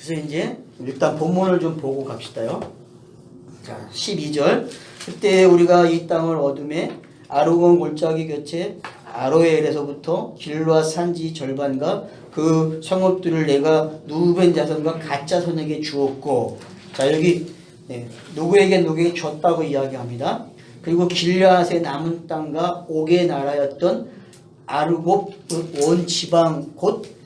그래서 이제 일단 본문을 좀 보고 갑시다요. 자, 12절. 그때 우리가 이 땅을 얻음에 아르곤 골짜기 곁에 아로엘에서부터 길르앗 산지 절반과 그 성읍들을 내가 누벤 자손과 갓 자손에게 주었고, 자 여기 누구에게 줬다고 이야기합니다. 그리고 길르앗의 남은 땅과 옥의 나라였던 아르곱 온 지방 곧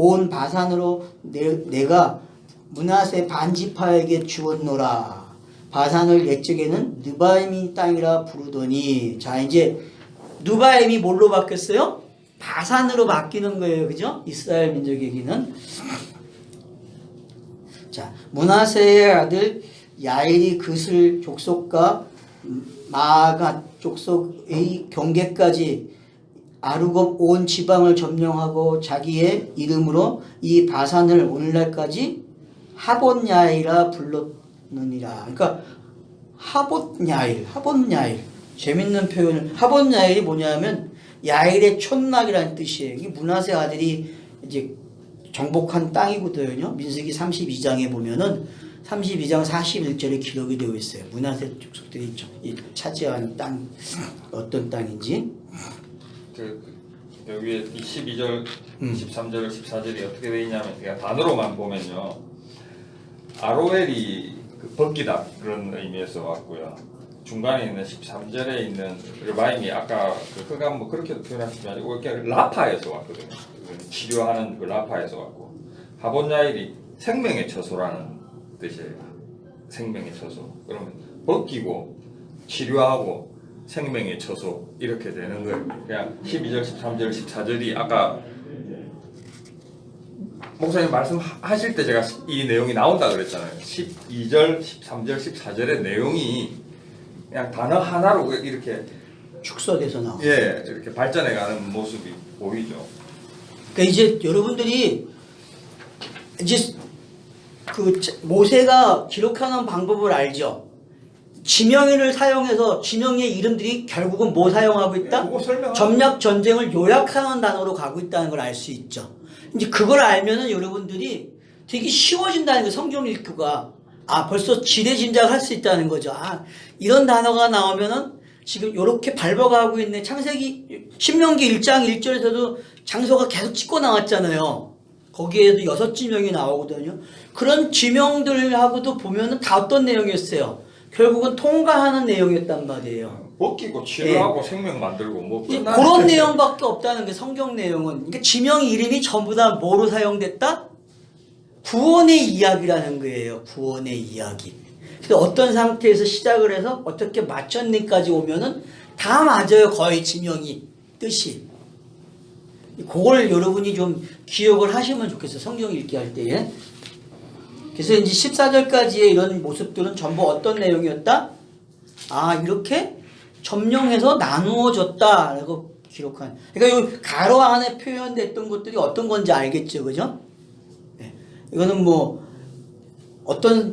온 바산으로 내가 므낫세 반지파에게 주었노라. 바산을 옛적에는 느바임이 땅이라 부르더니, 자 이제 느바임이 뭘로 바뀌었어요? 바산으로 바뀌는 거예요. 그죠? 이스라엘 민족에게는. 자, 므낫세의 아들 야일이 그슬 족속과 마가 족속의 경계까지 아르곱 온 지방을 점령하고 자기의 이름으로 이 바산을 오늘날까지 하봇야일이라 불렀느니라. 그러니까 하봇야일. 재밌는 표현을. 하봇야일이 뭐냐면 야일의 촌락이라는 뜻이에요. 이게 므낫세 아들이 이제 정복한 땅이거든요. 민수기 32장에 보면은 32장 41절에 기록이 되어 있어요. 므낫세 족속들이 차지한 땅, 어떤 땅인지. 여기에 12절, 13절, 14절이 어떻게 되어 있냐면 그냥 단어로만 보면요. 아로엘이 그 벗기다 그런 의미에서 왔고요. 중간에 있는 13절에 있는 르바임이 아까 그 흑암 뭐 그렇게도 표현하시지만 이렇게 라파에서 왔거든요. 치료하는 그 라파에서 왔고, 하본야일이 생명의 처소라는 뜻이에요. 생명의 처소. 그러면 벗기고 치료하고 생명의 처소 이렇게 되는 거예요. 그냥 12절, 13절, 14절이 아까 목사님 말씀하실 때 제가 이 내용이 나온다 그랬잖아요. 12절, 13절, 14절의 내용이 그냥 단어 하나로 이렇게 축소돼서 나오고. 예, 이렇게 발전해가는 모습이 보이죠. 그러니까 이제 여러분들이 이제 그 모세가 기록하는 방법을 알죠. 지명인을 사용해서 지명의 이름들이 결국은 뭐 사용하고 있다? 점략 전쟁을 요약하는 단어로 가고 있다는 걸 알 수 있죠. 이제 그걸 알면은 여러분들이 되게 쉬워진다는 거, 성경 읽기가. 벌써 지레짐작을 할 수 있다는 거죠. 이런 단어가 나오면은 지금 요렇게 밟아가고 있네. 창세기, 신명기 1장 1절에서도 장소가 계속 찍고 나왔잖아요. 거기에도 6지명이 나오거든요. 그런 지명들하고도 보면은 다 어떤 내용이었어요? 결국은 통과하는 내용이었단 말이에요. 벗기고 치료하고 생명 만들고 뭐 그런 내용밖에 없다는 게 성경 내용은. 그러니까 지명 이름이 전부 다 뭐로 사용됐다? 구원의 이야기라는 거예요. 구원의 이야기. 그래서 어떤 상태에서 시작을 해서 어떻게 마쳤는까지 오면은 다 맞아요. 거의 지명이 뜻이. 그걸 여러분이 좀 기억을 하시면 좋겠어요. 성경 읽기 할 때에. 그래서 이제 14절까지의 이런 모습들은 전부 어떤 내용이었다? 이렇게 점령해서 나누어졌다라고 기록한. 그러니까 이 가로 안에 표현됐던 것들이 어떤 건지 알겠죠, 그죠? 네. 이거는 뭐 어떤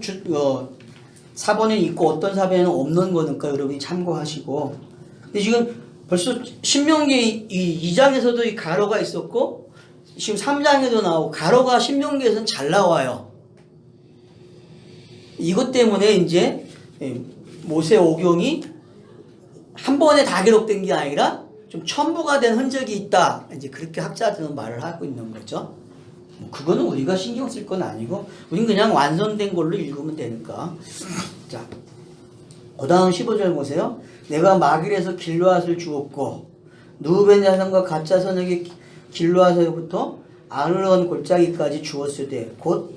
사본이 있고 어떤 사본은 없는 거니까 여러분이 참고하시고. 근데 지금 벌써 신명기 2장에서도 이 가로가 있었고 지금 3장에도 나오고 가로가 신명기에서는 잘 나와요. 이것 때문에 이제 모세 오경이 한 번에 다 기록된 게 아니라 좀 첨부가 된 흔적이 있다. 이제 그렇게 학자들은 말을 하고 있는 거죠. 그거는 우리가 신경 쓸 건 아니고 우린 그냥 완성된 걸로 읽으면 되니까. 자, 그 다음 15절 보세요. 내가 마길에서 길르앗을 주었고 누벤 자손과 갓 자손에게 길르앗에서부터 아르논 골짜기까지 주었으되 곧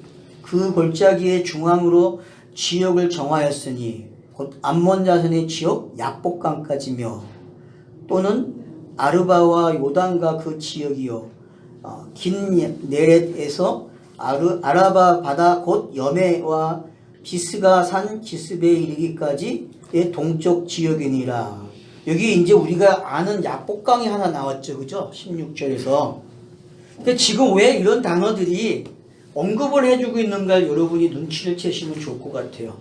그 골짜기의 중앙으로 지역을 정하였으니 곧 암몬 자손의 지역 약복강까지며 또는 아르바와 요단과 그 지역이요 긴 네렛에서 아라바 바다 곧 여메와 비스가 산 기스베에 이르기까지의 동쪽 지역이니라. 여기 이제 우리가 아는 약복강이 하나 나왔죠, 그죠? 16절에서. 근데 지금 왜 이런 단어들이 언급을 해주고 있는가 여러분이 눈치를 채시면 좋을 것 같아요.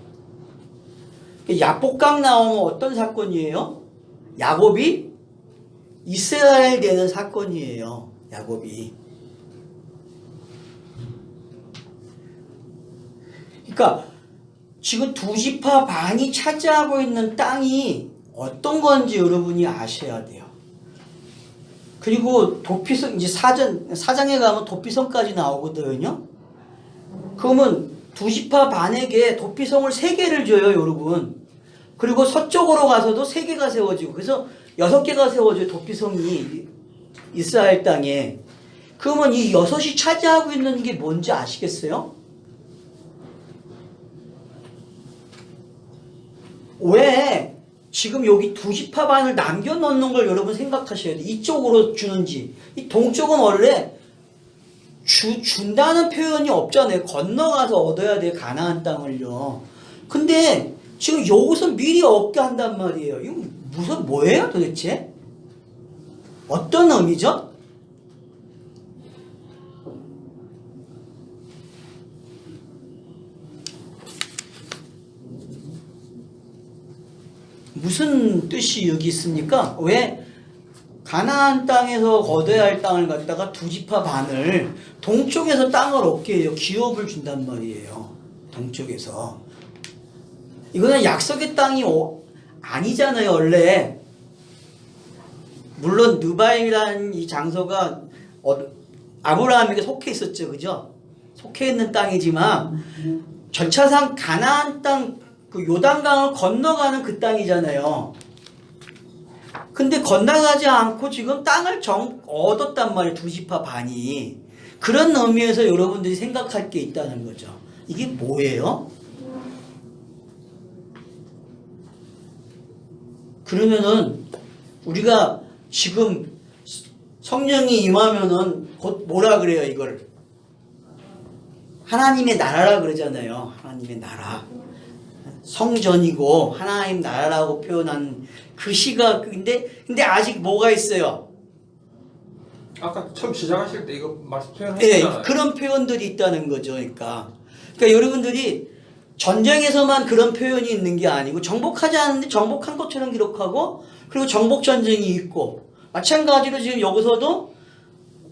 약복강 나오면 어떤 사건이에요? 야곱이 이스라엘 되는 사건이에요. 야곱이. 그러니까 지금 두 지파 반이 차지하고 있는 땅이 어떤 건지 여러분이 아셔야 돼요. 그리고 도피성 이제 사장에 가면 도피성까지 나오거든요. 그러면 두 지파 반에게 도피성을 3개를 줘요, 여러분. 그리고 서쪽으로 가서도 3개가 세워지고, 그래서 6개가 세워져요, 도피성이 이스라엘 땅에. 그러면 이 6이 차지하고 있는 게 뭔지 아시겠어요? 왜 지금 여기 두 지파 반을 남겨놓는 걸 여러분 생각하셔야 돼요. 이쪽으로 주는지. 이 동쪽은 원래 준다는 표현이 없잖아요. 건너가서 얻어야 돼, 가나안 땅을요. 근데 지금 여기서 미리 얻게 한단 말이에요. 이거 뭐예요 도대체? 어떤 의미죠? 무슨 뜻이 여기 있습니까? 왜 가나안 땅에서 얻어야 할 땅을 갖다가 두 지파 반을 동쪽에서 땅을 얻게 해요. 기업을 준단 말이에요. 동쪽에서. 이거는 약속의 땅이 아니잖아요, 원래. 물론 느바임이라는 이 장소가 아브라함에게 속해 있었죠, 그죠? 속해 있는 땅이지만 절차상 가나안 땅, 그 요단강을 건너가는 그 땅이잖아요. 근데 건너가지 않고 지금 땅을 얻었단 말이에요, 두 지파 반이. 그런 의미에서 여러분들이 생각할 게 있다는 거죠. 이게 뭐예요? 그러면은 우리가 지금 성령이 임하면은 곧 뭐라 그래요, 이걸? 하나님의 나라라 그러잖아요. 하나님의 나라. 성전이고 하나님 나라라고 표현한 그 시각. 근데 아직 뭐가 있어요? 아까 처음 시작하실 때 이거 말씀 표현하셨잖아요. 네, 그런 표현들이 있다는 거죠. 그러니까 여러분들이 전쟁에서만 그런 표현이 있는 게 아니고 정복하지 않는데 정복한 것처럼 기록하고, 그리고 정복 전쟁이 있고, 마찬가지로 지금 여기서도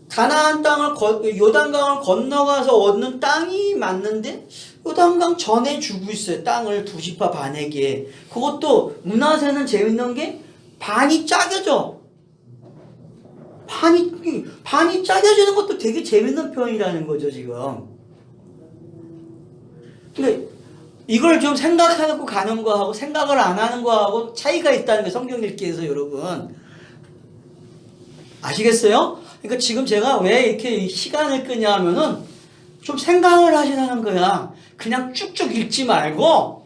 가나안 땅을 요단강을 건너가서 얻는 땅이 맞는데 요단강 전에 주고 있어요. 땅을 두 지파 반에게. 그것도 문화세는 재밌는 게 반이 짜겨져. 반이 짜겨지는 것도 되게 재밌는 표현이라는 거죠, 지금. 근데 이걸 좀 생각하고 가는 거하고 생각을 안 하는 거하고 차이가 있다는 게 성경 읽기에서 여러분. 아시겠어요? 그러니까 지금 제가 왜 이렇게 시간을 끄냐 하면은 좀 생각을 하시라는 거야. 그냥 쭉쭉 읽지 말고,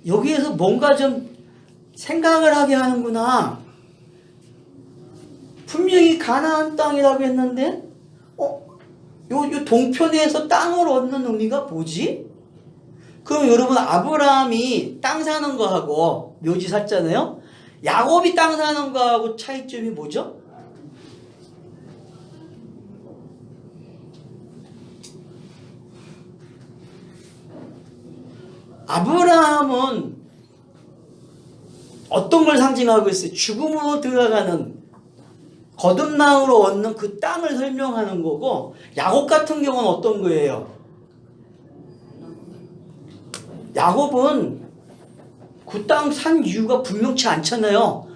여기에서 뭔가 좀 생각을 하게 하는구나. 분명히 가나안 땅이라고 했는데, 요 동편에서 땅을 얻는 의미가 뭐지? 그럼 여러분, 아브라함이 땅 사는 거하고 묘지 샀잖아요? 야곱이 땅 사는 거하고 차이점이 뭐죠? 아브라함은 어떤 걸 상징하고 있어요? 죽음으로 들어가는 거듭남으로 얻는 그 땅을 설명하는 거고, 야곱 같은 경우는 어떤 거예요? 야곱은 그 땅 산 이유가 분명치 않잖아요.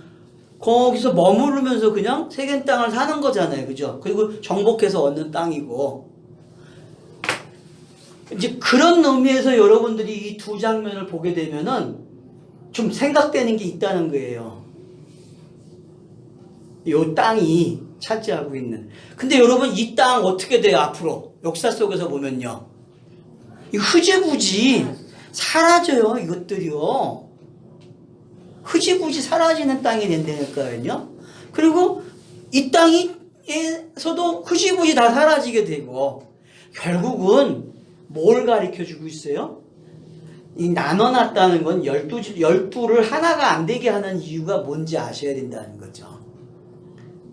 거기서 머무르면서 그냥 세겜 땅을 사는 거잖아요, 그죠? 그리고 정복해서 얻는 땅이고. 이제 그런 의미에서 여러분들이 이 두 장면을 보게 되면은 좀 생각되는 게 있다는 거예요. 이 땅이 차지하고 있는. 근데 여러분, 이 땅 어떻게 돼요, 앞으로? 역사 속에서 보면요. 이 흐지부지 사라져요, 이것들이요. 흐지부지 사라지는 땅이 된다니까요. 그리고 이 땅에서도 흐지부지 다 사라지게 되고, 결국은 뭘 가르쳐 주고 있어요? 이 나눠놨다는 건 12를 하나가 안 되게 하는 이유가 뭔지 아셔야 된다는 거죠.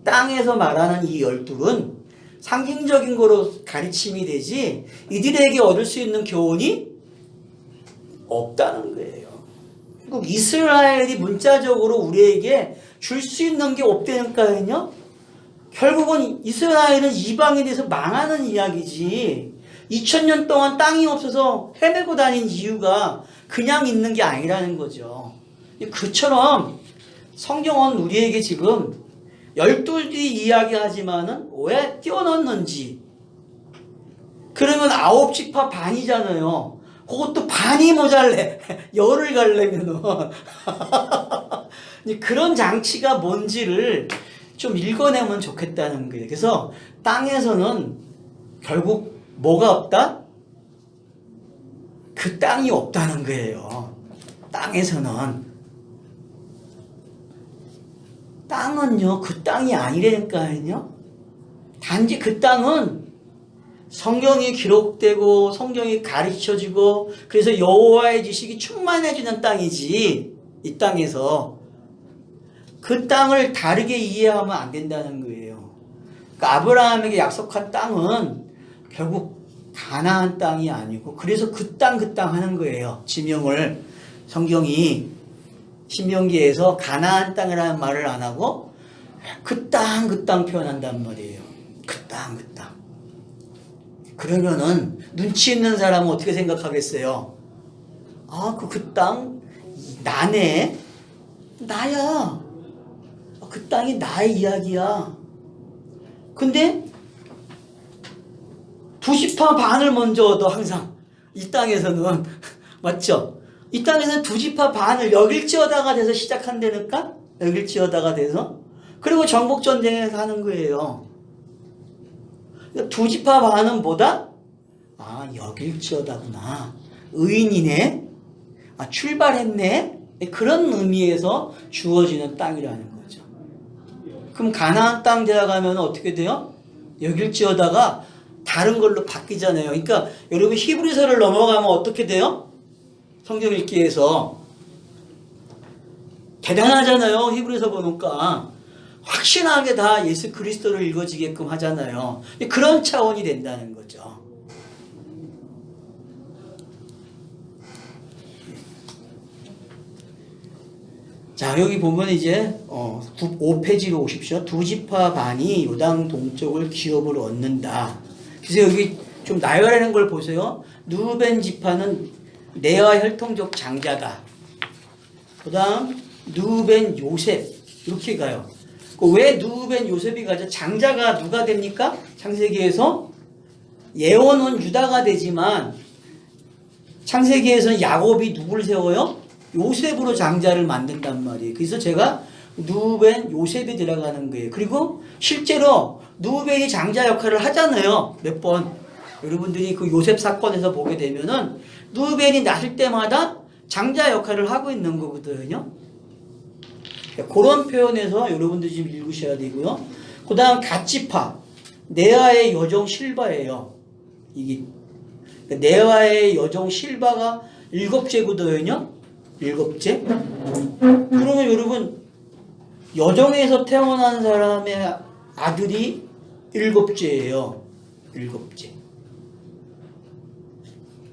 땅에서 말하는 이 12는 상징적인 거로 가르침이 되지 이들에게 얻을 수 있는 교훈이 없다는 거예요. 결국 이스라엘이 문자적으로 우리에게 줄 수 있는 게 없다니까요. 결국은 이스라엘은 이방에 대해서 망하는 이야기지, 2000년 동안 땅이 없어서 헤매고 다닌 이유가 그냥 있는 게 아니라는 거죠. 그처럼 성경은 우리에게 지금 12이 이야기하지만은 왜 띄워넣는지. 그러면 9지파 반이잖아요. 그것도 반이 모자래. 열을 가려면은. 그런 장치가 뭔지를 좀 읽어내면 좋겠다는 거예요. 그래서 땅에서는 결국 뭐가 없다? 그 땅이 없다는 거예요. 땅에서는. 땅은요, 그 땅이 아니라니까요. 단지 그 땅은 성경이 기록되고 성경이 가르쳐지고 그래서 여호와의 지식이 충만해지는 땅이지. 이 땅에서 그 땅을 다르게 이해하면 안 된다는 거예요. 그러니까 아브라함에게 약속한 땅은 결국 가나안 땅이 아니고 그래서 그 땅 하는 거예요. 지명을 성경이 신명기에서 가나안 땅이라는 말을 안 하고 그 땅 표현한단 말이에요. 그 땅. 그러면은 눈치 있는 사람은 어떻게 생각하겠어요? 아, 그 땅 나네? 나야. 그 땅이 나의 이야기야. 근데 2지파 반을 먼저 얻어 항상 이 땅에서는 맞죠? 이 땅에서는 2지파 반을 여길지어다가 돼서 시작한다니까? 여길지어다가 돼서 그리고 정복전쟁에서 하는 거예요. 2지파 반은 뭐다? 아, 여길지어다구나. 의인이네. 아, 출발했네. 그런 의미에서 주어지는 땅이라는 거죠. 그럼 가나안 땅 들어가면 어떻게 돼요? 여길지어다가 다른 걸로 바뀌잖아요. 그러니까 여러분 히브리서를 넘어가면 어떻게 돼요? 성경 읽기에서 대단하잖아요. 히브리서 보니까 확신하게 다 예수 그리스도를 읽어지게끔 하잖아요. 그런 차원이 된다는 거죠. 자, 여기 보면 이제 5페이지로 오십시오. 2지파 반이 요당 동쪽을 기업으로 얻는다. 그래서 여기 좀 나열하는 걸 보세요. 누벤 지파는 레아 혈통적 장자다. 그 다음 누벤 요셉 이렇게 가요. 왜 누벤 요셉이 가죠? 장자가 누가 됩니까? 창세기에서 예언은 유다가 되지만 창세기에서는 야곱이 누구를 세워요? 요셉으로 장자를 만든단 말이에요. 그래서 제가 누벤 요셉이 들어가는 거예요. 그리고 실제로 누벤이 장자 역할을 하잖아요. 몇 번. 여러분들이 그 요셉 사건에서 보게 되면은 누벤이 낳을 때마다 장자 역할을 하고 있는 거거든요. 그런 표현에서 여러분들이 좀 읽으셔야 되고요. 그 다음 갓지파. 네아의 여종 실바예요. 이게 네아의 여종 실바가 7제거든요. 7제. 그러면 여러분 여종에서 태어난 사람의 아들이 7제예요. 7제.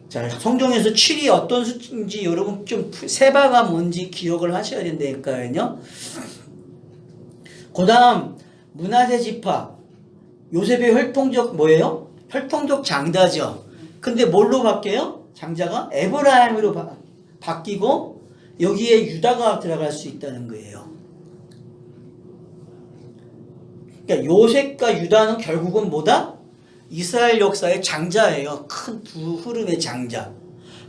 자, 성경에서 7이 어떤 숫자인지 여러분 좀 세바가 뭔지 기억을 하셔야 된다니까요. 그 다음 므낫세 지파. 요셉의 혈통적 뭐예요? 혈통적 장자죠. 근데 뭘로 바뀌어요? 장자가 에브라임으로 바뀌고 여기에 유다가 들어갈 수 있다는 거예요. 그러니까 요셉과 유다는 결국은 뭐다? 이스라엘 역사의 장자예요. 큰 두 흐름의 장자.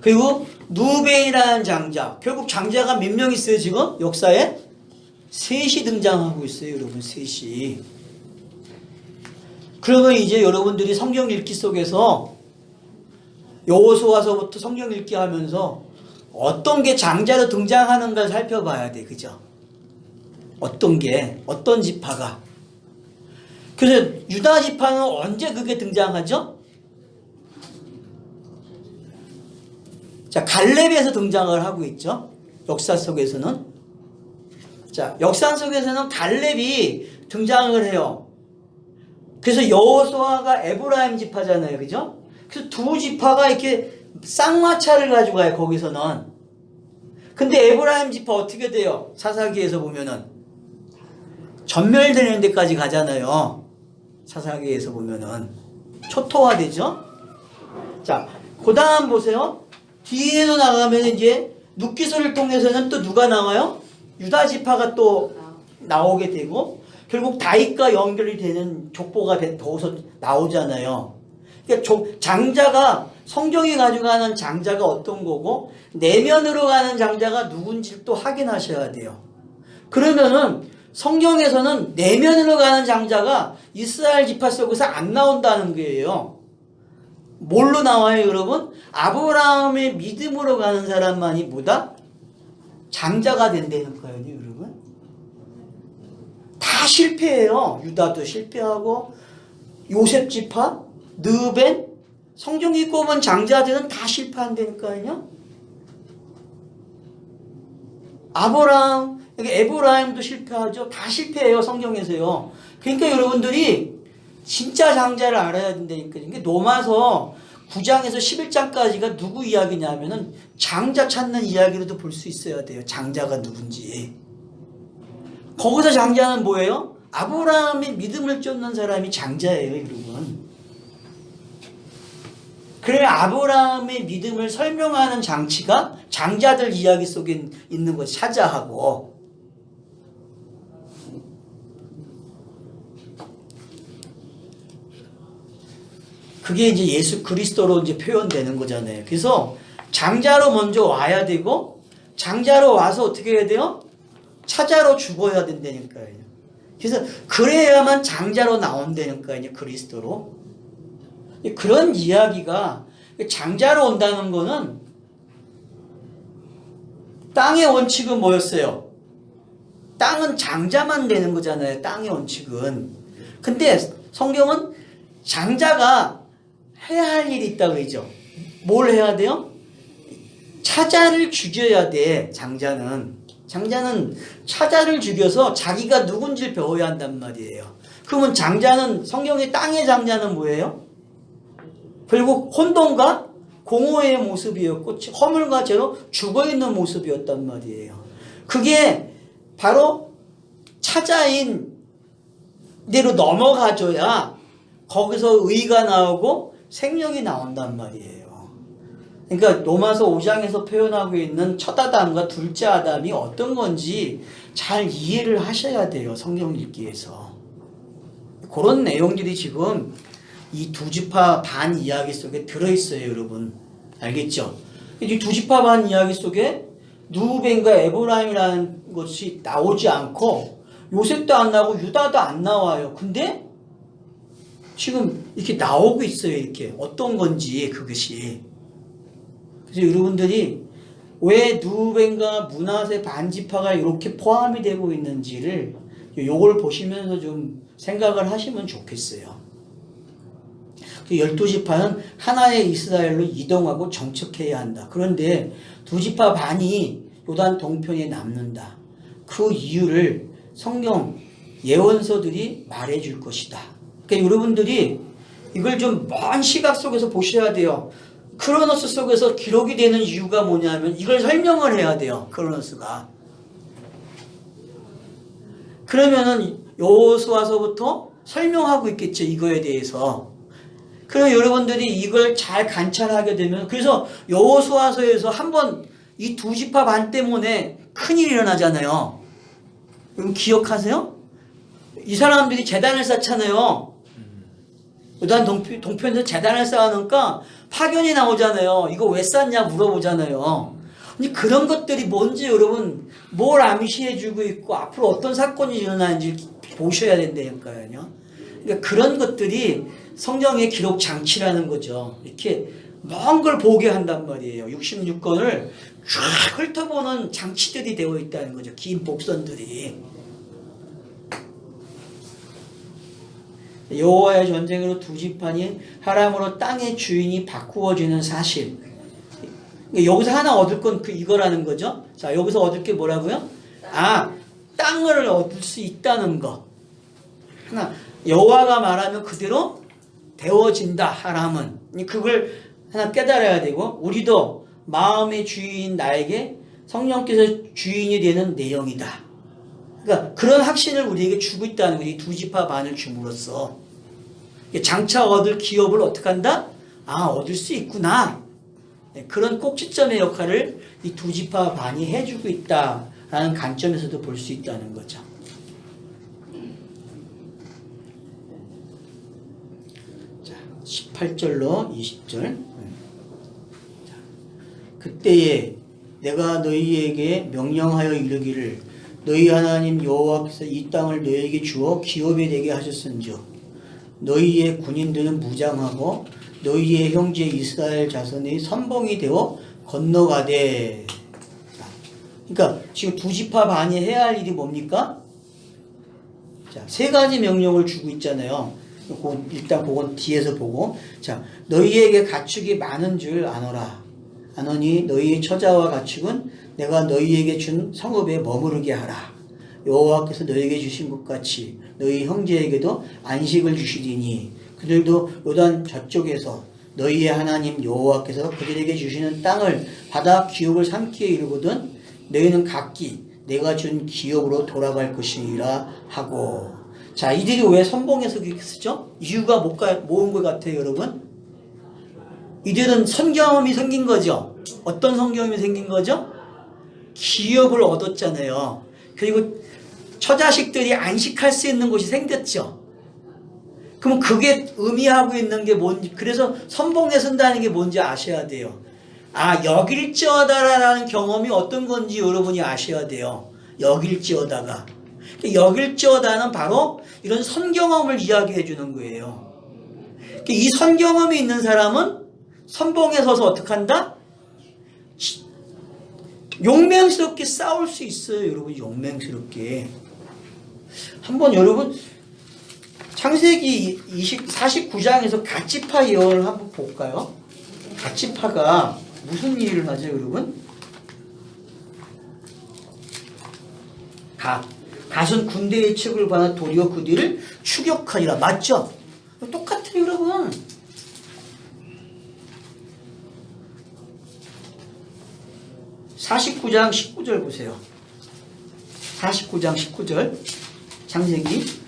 그리고 누벤이라는 장자. 결국 장자가 몇 명 있어요 지금? 역사에? 셋이 등장하고 있어요 여러분. 셋이. 그러면 이제 여러분들이 성경 읽기 속에서 여호수아서부터 성경 읽기 하면서 어떤 게 장자로 등장하는가 살펴봐야 돼. 그죠? 어떤 게, 어떤 지파가. 그래서 유다 지파는 언제 그게 등장하죠? 자, 갈렙에서 등장을 하고 있죠. 역사 속에서는. 자, 역사 속에서는 갈렙이 등장을 해요. 그래서 여호수아가 에브라임 지파잖아요. 그죠? 그래서 2지파가 이렇게 쌍마차를 가지고 가요. 거기서는. 근데 에브라임 지파 어떻게 돼요? 사사기에서 보면은 전멸되는 데까지 가잖아요. 사사기에서 보면은 초토화되죠. 자, 그 다음 보세요. 뒤에도 나가면 이제 눕기서를 통해서는 또 누가 나와요? 유다 지파가 또 나오게 되고 결국 다윗과 연결이 되는 족보가 더워서 나오잖아요. 그러니까 장자가 성경이 가져가는 장자가 어떤 거고 내면으로 가는 장자가 누군지 또 확인하셔야 돼요. 그러면은 성경에서는 내면으로 가는 장자가 이스라엘 지파 속에서 안 나온다는 거예요. 뭘로 나와요, 여러분? 아브라함의 믿음으로 가는 사람만이 뭐다? 장자가 된다는 거예요, 여러분. 다 실패해요. 유다도 실패하고 요셉 지파, 르벤, 성경이 꼽은 장자들은 다 실패한다니까요. 아브라함, 에브라임도 실패하죠. 다 실패해요, 성경에서요. 그러니까 여러분들이 진짜 장자를 알아야 된다니까요. 그러니까 로마서 9장에서 11장까지가 누구 이야기냐면은 장자 찾는 이야기로도 볼 수 있어야 돼요. 장자가 누군지. 거기서 장자는 뭐예요? 아브라함의 믿음을 쫓는 사람이 장자예요, 여러분. 그래 아브라함의 믿음을 설명하는 장치가 장자들 이야기 속에 있는 것 찾아하고 그게 이제 예수 그리스도로 이제 표현되는 거잖아요. 그래서 장자로 먼저 와야 되고 장자로 와서 어떻게 해야 돼요? 차자로 죽어야 된다니까요. 그래서 그래야만 장자로 나온다니까요. 그리스도로. 그런 이야기가 장자로 온다는 거는 땅의 원칙은 뭐였어요? 땅은 장자만 되는 거잖아요. 땅의 원칙은. 근데 성경은 장자가 해야 할 일이 있다고 그러죠. 뭘 해야 돼요? 차자를 죽여야 돼. 장자는 차자를 죽여서 자기가 누군지를 배워야 한단 말이에요. 그러면 장자는 성경의 땅의 장자는 뭐예요? 결국 혼돈과 공허의 모습이었고 허물과 죄로 죽어있는 모습이었단 말이에요. 그게 바로 차자인 대로 넘어가줘야 거기서 의가 나오고 생명이 나온단 말이에요. 그러니까 로마서 5장에서 표현하고 있는 첫 아담과 둘째 아담이 어떤 건지 잘 이해를 하셔야 돼요. 성경 읽기에서. 그런 내용들이 지금 이 두 지파 반 이야기 속에 들어있어요, 여러분. 알겠죠? 이 두 지파 반 이야기 속에 누벤과 에브라임이라는 것이 나오지 않고 요셉도 안 나오고 유다도 안 나와요. 근데 지금 이렇게 나오고 있어요. 이렇게 어떤 건지 그것이. 그래서 여러분들이 왜 누벤과 므낫세 반지파가 이렇게 포함이 되고 있는지를 요걸 보시면서 좀 생각을 하시면 좋겠어요. 12지파는 하나의 이스라엘로 이동하고 정착해야 한다. 그런데 두 지파 반이 요단 동편에 남는다. 그 이유를 성경 예언서들이 말해줄 것이다. 그러니까 여러분들이 이걸 좀 먼 시각 속에서 보셔야 돼요. 크로노스 속에서 기록이 되는 이유가 뭐냐면 이걸 설명을 해야 돼요. 크로노스가. 그러면은 여호수아서부터 설명하고 있겠죠. 이거에 대해서. 그럼 여러분들이 이걸 잘 관찰하게 되면 그래서 여호수아서에서 한번 이 두 지파 반 때문에 큰일이 일어나잖아요. 여러분 기억하세요? 이 사람들이 제단을 쌓잖아요. 요단 동편에서 제단을 쌓으니까 파견이 나오잖아요. 이거 왜 쌓냐 물어보잖아요. 근데 그런 것들이 뭔지 여러분 뭘 암시해주고 있고 앞으로 어떤 사건이 일어나는지 보셔야 된다니까요. 그러니까 그런 것들이 성경의 기록 장치라는 거죠. 이렇게 먼 걸 보게 한단 말이에요. 66권을 쫙 훑어보는 장치들이 되어 있다는 거죠. 긴 복선들이. 여호와의 전쟁으로 두 지파니 하람으로 땅의 주인이 바꾸어지는 사실. 여기서 하나 얻을 건 이거라는 거죠. 자, 여기서 얻을 게 뭐라고요? 땅을 얻을 수 있다는 거. 하나, 여호와가 말하면 그대로 되어진다. 하람은. 그걸 하나 깨달아야 되고 우리도 마음의 주인 나에게 성령께서 주인이 되는 내용이다. 그러니까 그런 확신을 우리에게 주고 있다는 거지. 두 지파 반을 줌으로써 장차 얻을 기업을 어떻게 한다? 얻을 수 있구나. 네, 그런 꼭지점의 역할을 이 두 지파 반이 해주고 있다라는 관점에서도 볼 수 있다는 거죠. 자, 18절로 20절. 자, 그때에 내가 너희에게 명령하여 이르기를 너희 하나님 여호와께서 이 땅을 너희에게 주어 기업에 되게 하셨은즉 너희의 군인들은 무장하고 너희의 형제 이스라엘 자손의 선봉이 되어 건너가되. 그러니까 지금 두 지파 반이 해야 할 일이 뭡니까? 자, 세 가지 명령을 주고 있잖아요. 일단 그건 뒤에서 보고, 자, 너희에게 가축이 많은 줄 아노라. 아노니 너희의 처자와 가축은 내가 너희에게 준 성읍에 머무르게 하라. 여호와께서 너희에게 주신 것 같이 너희 형제에게도 안식을 주시리니 그들도 요단 저쪽에서 너희의 하나님 여호와께서 그들에게 주시는 땅을 받아 기업을 삼기에 이르거든 너희는 각기 내가 준 기업으로 돌아갈 것이니라 하고. 자, 이들이 왜 선봉에서 그렇게 쓰죠? 이유가 뭐인 것 같아요, 여러분? 이들은 선경험이 생긴 거죠. 어떤 선경험이 생긴 거죠? 기업을 얻었잖아요. 그리고 처자식들이 안식할 수 있는 곳이 생겼죠. 그럼 그게 의미하고 있는 게 뭔지, 그래서 선봉에 선다는 게 뭔지 아셔야 돼요. 여길지어다라는 경험이 어떤 건지 여러분이 아셔야 돼요. 여길지어다가. 여길지어다는 바로 이런 선경험을 이야기해 주는 거예요. 이 선경험이 있는 사람은 선봉에 서서 어떻게 한다? 용맹스럽게 싸울 수 있어요. 여러분, 용맹스럽게. 한번 여러분 창세기 49장에서 갓지파 예언을 한번 볼까요? 갓지파가 무슨 일을 하죠, 여러분? 갓은 군대의 책을 받아 도리어 그 뒤를 추격하리라. 맞죠? 똑같아요, 여러분. (49장 19절) 보세요. 49장 19절 창세기.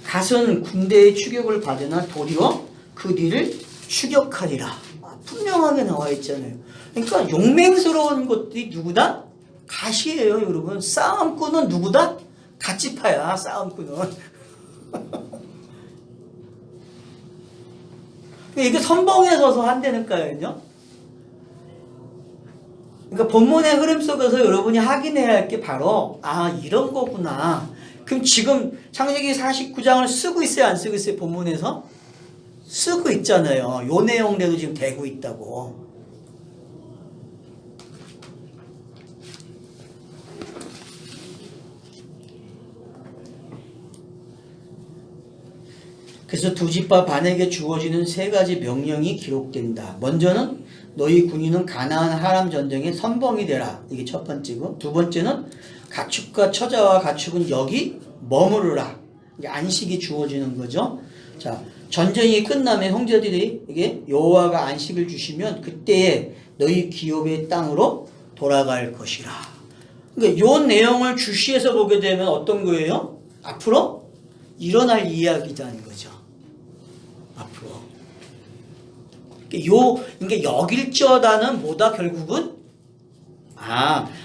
갓은 군대의 추격을 받으나 도리어 그 뒤를 추격하리라. 분명하게 나와 있잖아요. 그러니까 용맹스러운 것들이 누구다? 갓이에요, 여러분. 싸움꾼은 누구다? 갓지파야, 싸움꾼은. 이게 선봉에 서서 한다니까요. 그러니까 본문의 흐름 속에서 여러분이 확인해야 할 게 바로 이런 거구나. 그럼 지금 창세기 49장을 쓰고 있어요, 안 쓰고 있어요? 본문에서 쓰고 있잖아요. 요 내용대로 지금 되고 있다고. 그래서 두 지파 반에게 주어지는 세 가지 명령이 기록된다. 먼저는 너희 군인은 가나안 하람 전쟁에 선봉이 되라. 이게 첫 번째고, 두 번째는 가축과 처자와 가축은 여기 머무르라. 이게 안식이 주어지는 거죠. 자, 전쟁이 끝나면 형제들에게 여호와가 안식을 주시면 그때에 너희 기업의 땅으로 돌아갈 것이라. 그러니까 요 내용을 주시해서 보게 되면 어떤 거예요? 앞으로 일어날 이야기라는 거죠. 앞으로. 그러니까 여길지어다는 뭐다? 결국은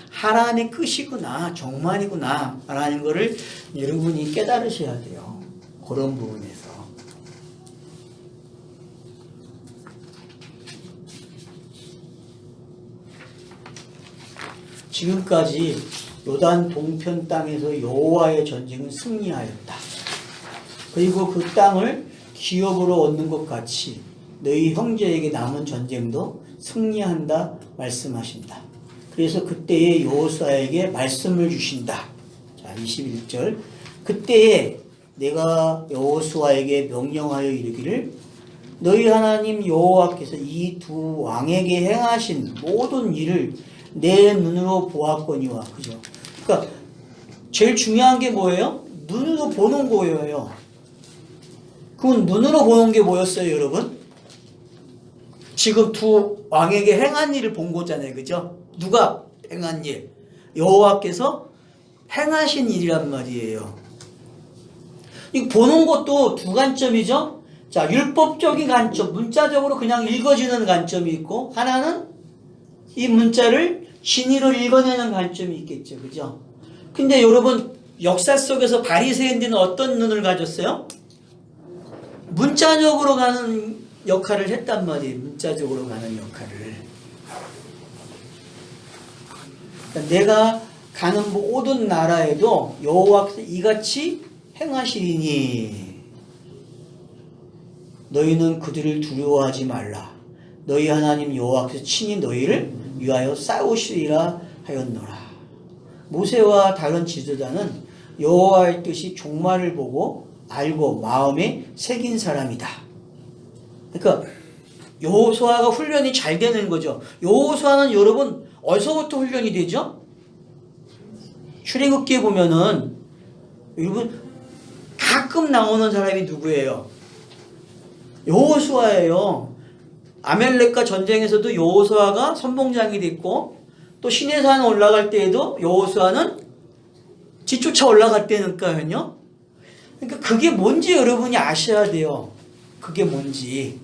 하나님의 끝이구나, 종말이구나 라는 거를 여러분이 깨달으셔야 돼요. 그런 부분에서. 지금까지 요단 동편 땅에서 여호와의 전쟁은 승리하였다. 그리고 그 땅을 기업으로 얻는 것 같이 너희 형제에게 남은 전쟁도 승리한다 말씀하신다. 그래서 그때에 여호수아에게 말씀을 주신다. 자, 21절. 그때에 내가 여호수아에게 명령하여 이르기를 너희 하나님 여호와께서 이 두 왕에게 행하신 모든 일을 내 눈으로 보았거니와. 그죠? 그러니까 제일 중요한 게 뭐예요? 눈으로 보는 거예요. 그건 눈으로 보는 게 뭐였어요, 여러분? 지금 두 왕에게 행한 일을 본 거잖아요, 그죠? 누가 행한 일? 여호와께서 행하신 일이란 말이에요. 이 보는 것도 두 관점이죠. 자, 율법적인 관점, 문자적으로 그냥 읽어지는 관점이 있고, 하나는 이 문자를 진리로 읽어내는 관점이 있겠죠. 그죠? 근데 여러분, 역사 속에서 바리새인들은 어떤 눈을 가졌어요? 문자적으로 가는 역할을 했단 말이에요. 문자적으로 가는 역할을. 그러니까 내가 가는 모든 나라에도 여호와께서 이같이 행하시리니 너희는 그들을 두려워하지 말라. 너희 하나님 여호와께서 친히 너희를 위하여 싸우시리라 하였노라. 모세와 다른 지도자는 여호와의 뜻이 종말을 보고 알고 마음에 새긴 사람이다. 그러니까 여호수아가 훈련이 잘 되는 거죠. 여호수아는 여러분 어디서부터 훈련이 되죠? 출애굽기에 보면은 여러분 가끔 나오는 사람이 누구예요? 여호수아예요. 아멜렉과 전쟁에서도 여호수아가 선봉장이 됐고, 또 시내산 올라갈 때에도 여호수아는 뒤쫓아 올라갔다니까요. 그러니까 그게 뭔지 여러분이 아셔야 돼요. 그게 뭔지.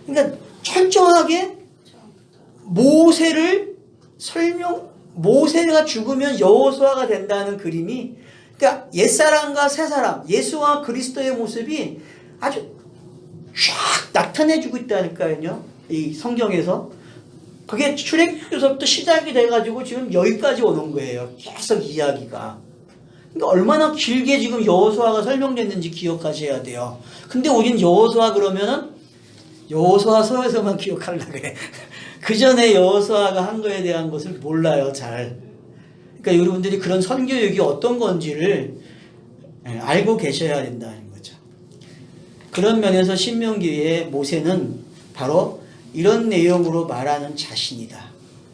그러니까 철저하게 모세가 죽으면 여호수아가 된다는 그림이, 그러니까 옛사람과 새사람, 예수와 그리스도의 모습이 아주 쫙 나타내주고 있다니까요. 이 성경에서. 그게 출애굽기서부터 시작이 돼가지고 지금 여기까지 오는 거예요. 계속 이야기가. 그러니까 얼마나 길게 지금 여호수아가 설명됐는지 기억하셔야 돼요. 근데 우린 여호수아 그러면은 여호수아서에서만 기억하려고 그래. 그 전에 여호수아가 한 거에 대한 것을 몰라요, 잘. 그러니까 여러분들이 그런 선교육이 어떤 건지를 알고 계셔야 된다는 거죠. 그런 면에서 신명기의 모세는 바로 이런 내용으로 말하는 자신이다.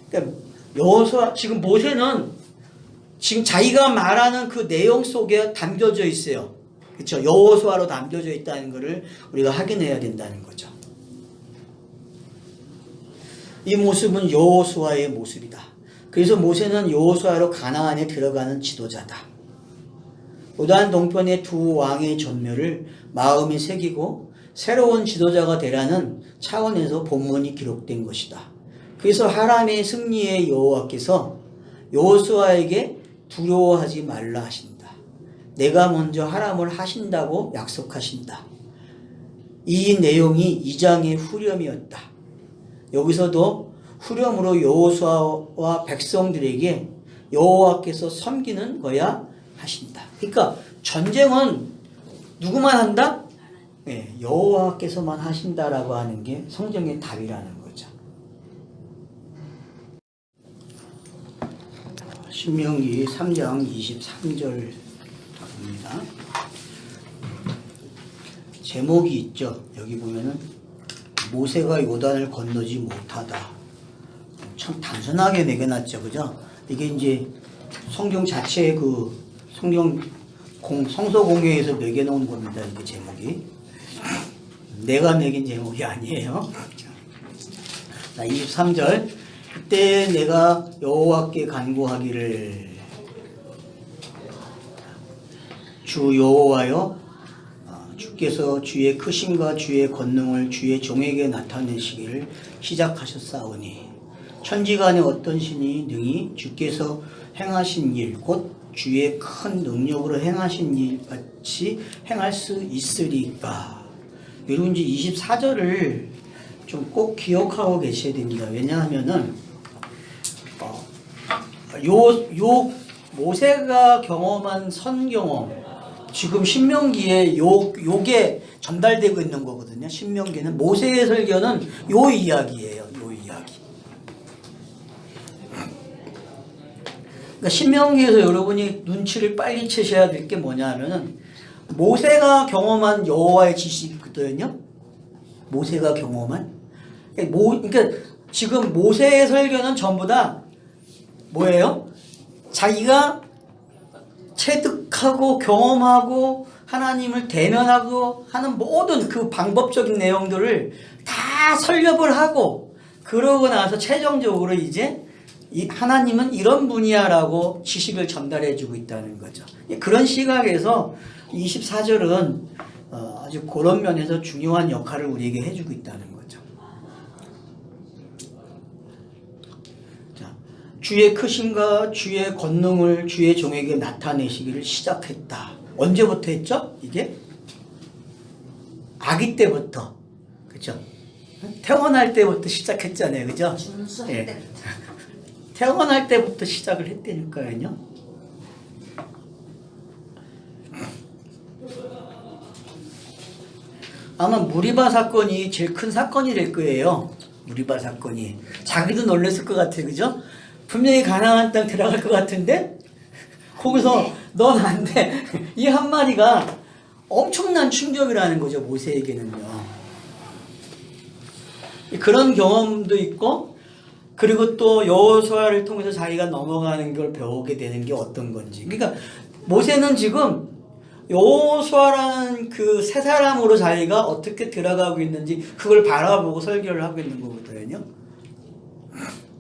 그러니까 여호수아, 지금 모세는 지금 자기가 말하는 그 내용 속에 담겨져 있어요. 그렇죠? 여호수아로 담겨져 있다는 것을 우리가 확인해야 된다는 거죠. 이 모습은 여호수아의 모습이다. 그래서 모세는 여호수아로 가나안에 들어가는 지도자다. 요단 동편의 두 왕의 전멸을 마음에 새기고 새로운 지도자가 되라는 차원에서 본문이 기록된 것이다. 그래서 하람의 승리의 여호와께서 여호수아에게 두려워하지 말라 하신다. 내가 먼저 하람을 하신다고 약속하신다. 이 내용이 2장의 후렴이었다. 여기서도 후렴으로 여호수아와 백성들에게 여호와께서 섬기는 거야 하신다. 그러니까 전쟁은 누구만 한다? 네, 여호와께서만 하신다라고 하는 게 성경의 답이라는 거죠. 신명기 3장 23절입니다. 제목이 있죠. 여기 보면은 모세가 요단을 건너지 못하다. 참 단순하게 매겨놨죠, 그죠? 이게 이제 성경 자체의 그 성서 공예에서 매겨놓은 겁니다. 이게 제목이. 내가 매긴 제목이 아니에요. 자, 23절. 그때 내가 여호와께 간구하기를 주 여호와여, 주께서 주의 크심과 주의 권능을 주의 종에게 나타내시기를 시작하셨사오니 천지간에 어떤 신이 능히 주께서 행하신 일 곧 주의 큰 능력으로 행하신 일 같이 행할 수 있으리까. 여러분 이제 24절을 좀 꼭 기억하고 계셔야 됩니다. 왜냐하면은 요 모세가 경험한 선경험, 지금 신명기에 요게 전달되고 있는 거거든요. 신명기는 모세의 설교는 요 이야기예요. 요 이야기. 그러니까 신명기에서 여러분이 눈치를 빨리 채셔야 될 게 뭐냐면은 모세가 경험한 여호와의 지식이거든요. 모세가 경험한. 그러니까 지금 모세의 설교는 전부 다 뭐예요? 자기가 체득하고 경험하고 하나님을 대면하고 하는 모든 그 방법적인 내용들을 다 설립을 하고 그러고 나서 최종적으로 이제 하나님은 이런 분이야라고 지식을 전달해주고 있다는 거죠. 그런 시각에서 24절은 아주 그런 면에서 중요한 역할을 우리에게 해주고 있다는 거죠. 자, 주의 크심과 주의 권능을 주의 종에게 나타내시기를 시작했다. 언제부터 했죠? 이게 아기 때부터, 그렇죠? 태어날 때부터 시작했잖아요, 그죠? 준수할 예. 때부터. 태어날 때부터 시작을 했다니까요. 아마 무리바 사건이 제일 큰 사건이 될 거예요. 무리바 사건이. 자기도 놀랐을 것 같아요, 그죠? 분명히 가나안 땅 들어갈 것 같은데 거기서 넌 안 돼. 이 한 마리가 엄청난 충격이라는 거죠, 모세에게는요. 그런 경험도 있고, 그리고 또 여호수아를 통해서 자기가 넘어가는 걸 배우게 되는 게 어떤 건지. 그러니까 모세는 지금 여호수아라는 그 세 사람으로 자기가 어떻게 들어가고 있는지 그걸 바라보고 설교를 하고 있는 거거든요.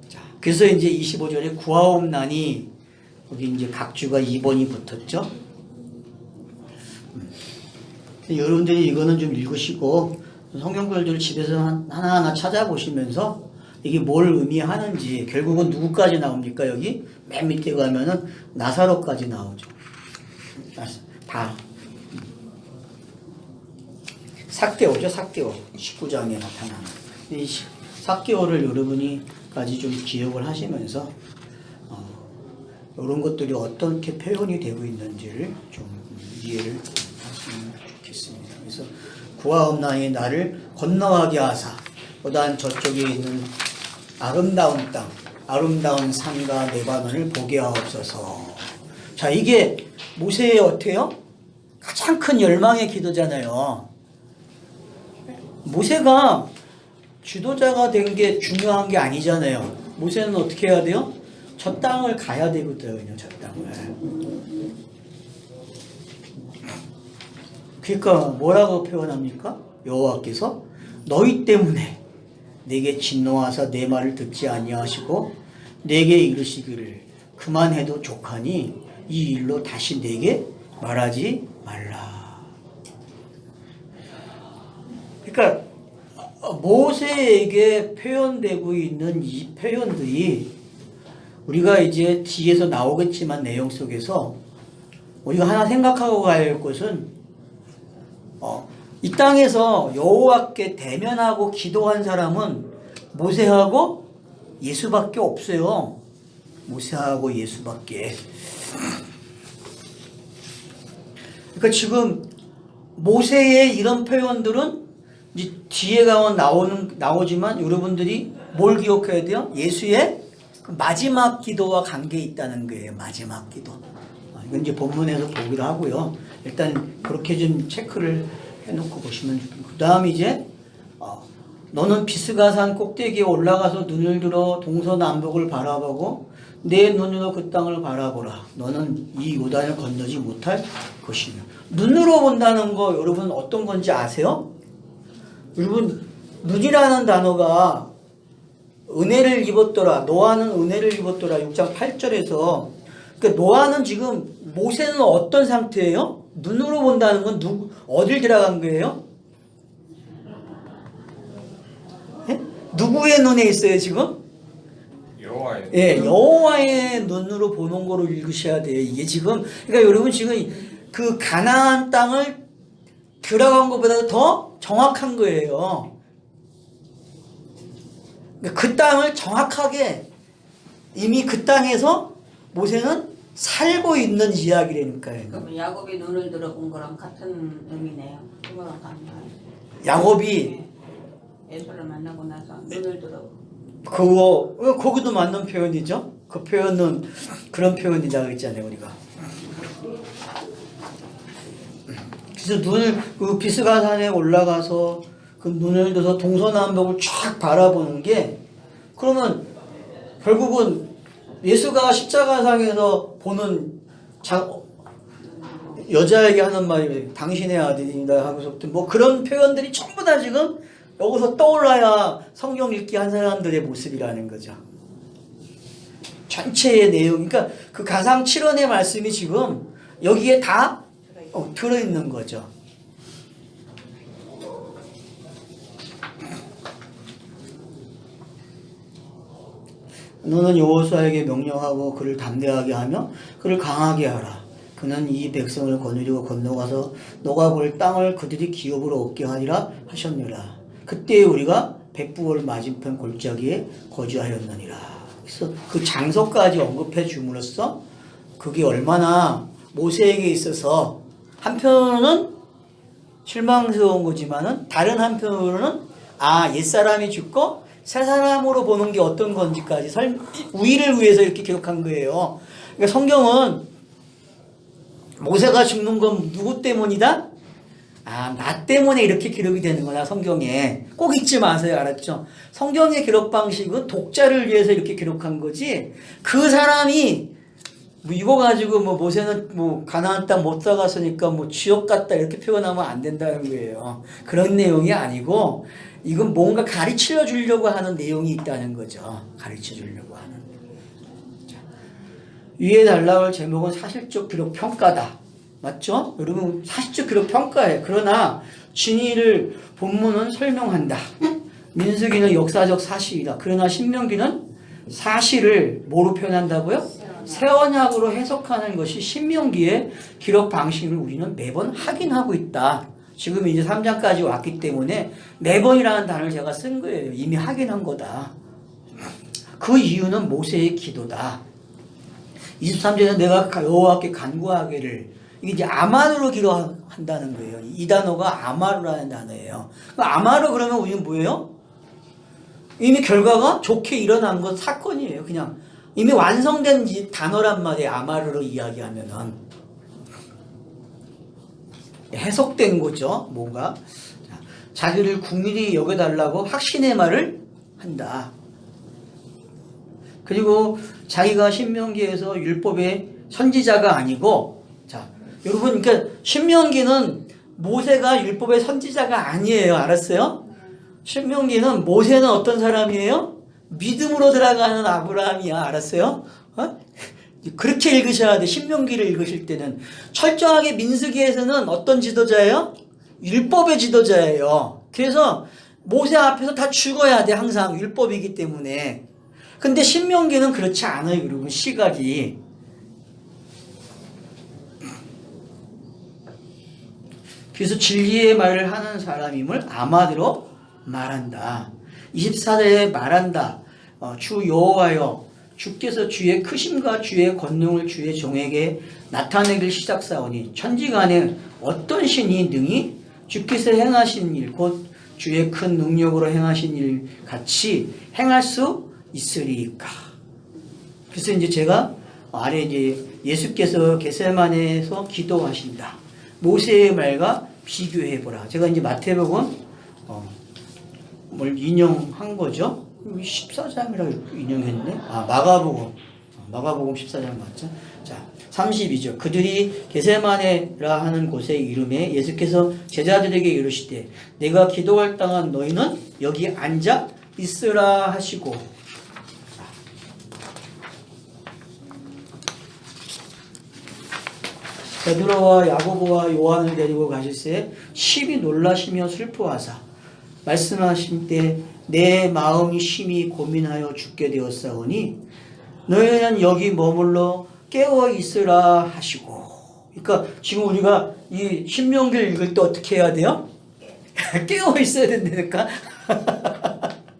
자, 그래서 이제 25절에 구하옵나니 거기 이제 각주가 2번이 붙었죠. 여러분들이 이거는 좀 읽으시고 성경구절들 집에서 하나하나 찾아보시면서 이게 뭘 의미하는지. 결국은 누구까지 나옵니까? 여기 맨 밑에 가면은 나사로까지 나오죠. 다 삭개오죠. 삭개오 19장에 나타나는 이 삭개오를 여러분이까지 좀 기억을 하시면서 이런 것들이 어떻게 표현이 되고 있는지를 좀 이해를 하시면 좋겠습니다. 그래서 구하옵나니 나를 건너가게 하사 보단 저쪽에 있는 아름다운 땅, 아름다운 산과 레바논을 보게 하옵소서. 자, 이게 모세의 어때요? 가장 큰 열망의 기도잖아요. 모세가 지도자가 된 게 중요한 게 아니잖아요. 모세는 어떻게 해야 돼요? 저 땅을 가야 되거든요. 저 땅을. 그러니까 뭐라고 표현합니까? 여호와께서 너희 때문에 내게 진노하사 내 말을 듣지 아니하시고 내게 이르시기를 그만해도 족하니 이 일로 다시 내게 말하지 말라. 그러니까 모세에게 표현되고 있는 이 표현들이 우리가 이제 뒤에서 나오겠지만 내용 속에서 우리가 하나 생각하고 가야 할 것은 이 땅에서 여호와께 대면하고 기도한 사람은 모세하고 예수밖에 없어요. 모세하고 예수밖에. 그러니까 지금 모세의 이런 표현들은 이제 뒤에 가면 나오지만 여러분들이 뭘 기억해야 돼요? 예수의 그 마지막 기도와 관계 있다는 거예요. 마지막 기도. 이건 이제 본문에서 보기로 하고요. 일단 그렇게 좀 체크를 해놓고 보시면 좋겠고, 그 다음 이제 너는 비스가산 꼭대기에 올라가서 눈을 들어 동서남북을 바라보고 내 눈으로 그 땅을 바라보라. 너는 이 요단을 건너지 못할 것이며. 눈으로 본다는 거 여러분 어떤 건지 아세요? 여러분 눈이라는 단어가 은혜를 입었더라. 노아는 은혜를 입었더라. 6장 8절에서 그러니까 노아는 지금 모세는 어떤 상태예요? 눈으로 본다는 건 어딜 들어간 거예요? 네? 누구의 눈에 있어요 지금? 여호와의 예, 여호와의 눈으로 보는 거로 읽으셔야 돼요. 이게 지금 그러니까 여러분 지금 그 가나안 땅을 들어간 것보다 더 정확한 거예요. 그 땅을 정확하게 이미 그 땅에서 모세는 살고 있는 이야기라니까요. 그럼 야곱이 눈을 들어본 거랑 같은 의미네요. 그거랑 같나요? 야곱이 예수를 만나고 나서 눈을 들어. 거기도 맞는 표현이죠. 그 표현은 그런 표현이라고 했잖아요, 우리가. 그래서 그 비스가산에 올라가서 그 눈을 들어서 동서남북을 쫙 바라보는 게 그러면 결국은 예수가 십자가상에서 보는 여자에게 하는 말이 당신의 아들이다 하고서부터 뭐 그런 표현들이 전부 다 지금 여기서 떠올라야 성경 읽기 한 사람들의 모습이라는 거죠. 전체의 내용, 그러니까 그 가상 7원의 말씀이 지금 여기에 다 들어있는 거죠. 너는 여호수아에게 명령하고 그를 담대하게 하며 그를 강하게 하라. 그는 이 백성을 거느리고 건너가서 너가 볼 땅을 그들이 기업으로 얻게 하리라 하셨느라. 그때 우리가 백부월 맞은편 골짜기에 거주하였느니라. 그래서 그 장소까지 언급해 줌으로써 그게 얼마나 모세에게 있어서 한편으로는 실망스러운 거지만은 다른 한편으로는 옛사람이 죽고 새 사람으로 보는 게 어떤 건지까지 우리를 위해서 이렇게 기록한 거예요. 그러니까 성경은 모세가 죽는 건 누구 때문이다? 나 때문에 이렇게 기록이 되는 거나 성경에 꼭 잊지 마세요. 알았죠? 성경의 기록 방식은 독자를 위해서 이렇게 기록한 거지 그 사람이 이거 가지고 모세는 가나안 땅 못 들어갔으니까 지옥 갔다 이렇게 표현하면 안 된다는 거예요. 그런 내용이 아니고 이건 뭔가 가르쳐 주려고 하는 내용이 있다는 거죠. 가르쳐 주려고 하는. 자, 위에 달라올 제목은 사실적 기록 평가다. 맞죠? 여러분 사실적 기록 평가예요. 그러나 진위를 본문은 설명한다. 민수기는 역사적 사실이다. 그러나 신명기는 사실을 뭐로 표현한다고요? 새 언약으로 해석하는 것이 신명기의 기록 방식을 우리는 매번 확인하고 있다. 지금 이제 3장까지 왔기 때문에 매번이라는 단어를 제가 쓴 거예요. 이미 확인한 거다. 그 이유는 모세의 기도다. 23절에 내가 여호와께 간구하기를 이게 이제 아마르로 기도한다는 거예요. 이 단어가 아마르라는 단어예요. 아마르 그러면 우리는 뭐예요? 이미 결과가 좋게 일어난 것 사건이에요. 그냥 이미 완성된 단어란 말이에요. 아마르로 이야기하면은 해석된 거죠. 뭔가 자기를 국민이 여겨달라고 확신의 말을 한다. 그리고 자기가 신명기에서 율법의 선지자가 아니고, 자 여러분, 그러니까 신명기는 모세가 율법의 선지자가 아니에요. 알았어요? 신명기는 모세는 어떤 사람이에요? 믿음으로 들어가는 아브라함이야. 알았어요? 그렇게 읽으셔야 돼. 신명기를 읽으실 때는. 철저하게 민수기에서는 어떤 지도자예요? 율법의 지도자예요. 그래서 모세 앞에서 다 죽어야 돼. 항상 율법이기 때문에. 근데 신명기는 그렇지 않아요. 여러분 시각이. 그래서 진리의 말을 하는 사람임을 아마드로 말한다. 24절에 말한다. 주 여호와여 주께서 주의 크심과 주의 권능을 주의 종에게 나타내길 시작사오니 천지간에 어떤 신이 능히 주께서 행하신 일 곧 주의 큰 능력으로 행하신 일 같이 행할 수 있으리까. 그래서 이제 제가 아래 이제 예수께서 겟세마네에서 기도하신다. 모세의 말과 비교해보라. 제가 이제 마태복음 뭘 인용한 거죠? 14장이라고 인용했네. 마가복음 14장 맞죠? 자, 32절. 그들이 겟세마네라 하는 곳에 이름에 예수께서 제자들에게 이르시되 내가 기도할 땅은 너희는 여기 앉아 있으라 하시고. 베드로와 야고보와 요한을 데리고 가실새 심히 놀라시며 슬퍼하사 말씀하실 때 내 마음이 심히 고민하여 죽게 되었사오니 너희는 여기 머물러 깨어 있으라 하시고. 그러니까 지금 우리가 이 신명기를 읽을 때 어떻게 해야 돼요? 깨어 있어야 된다니까.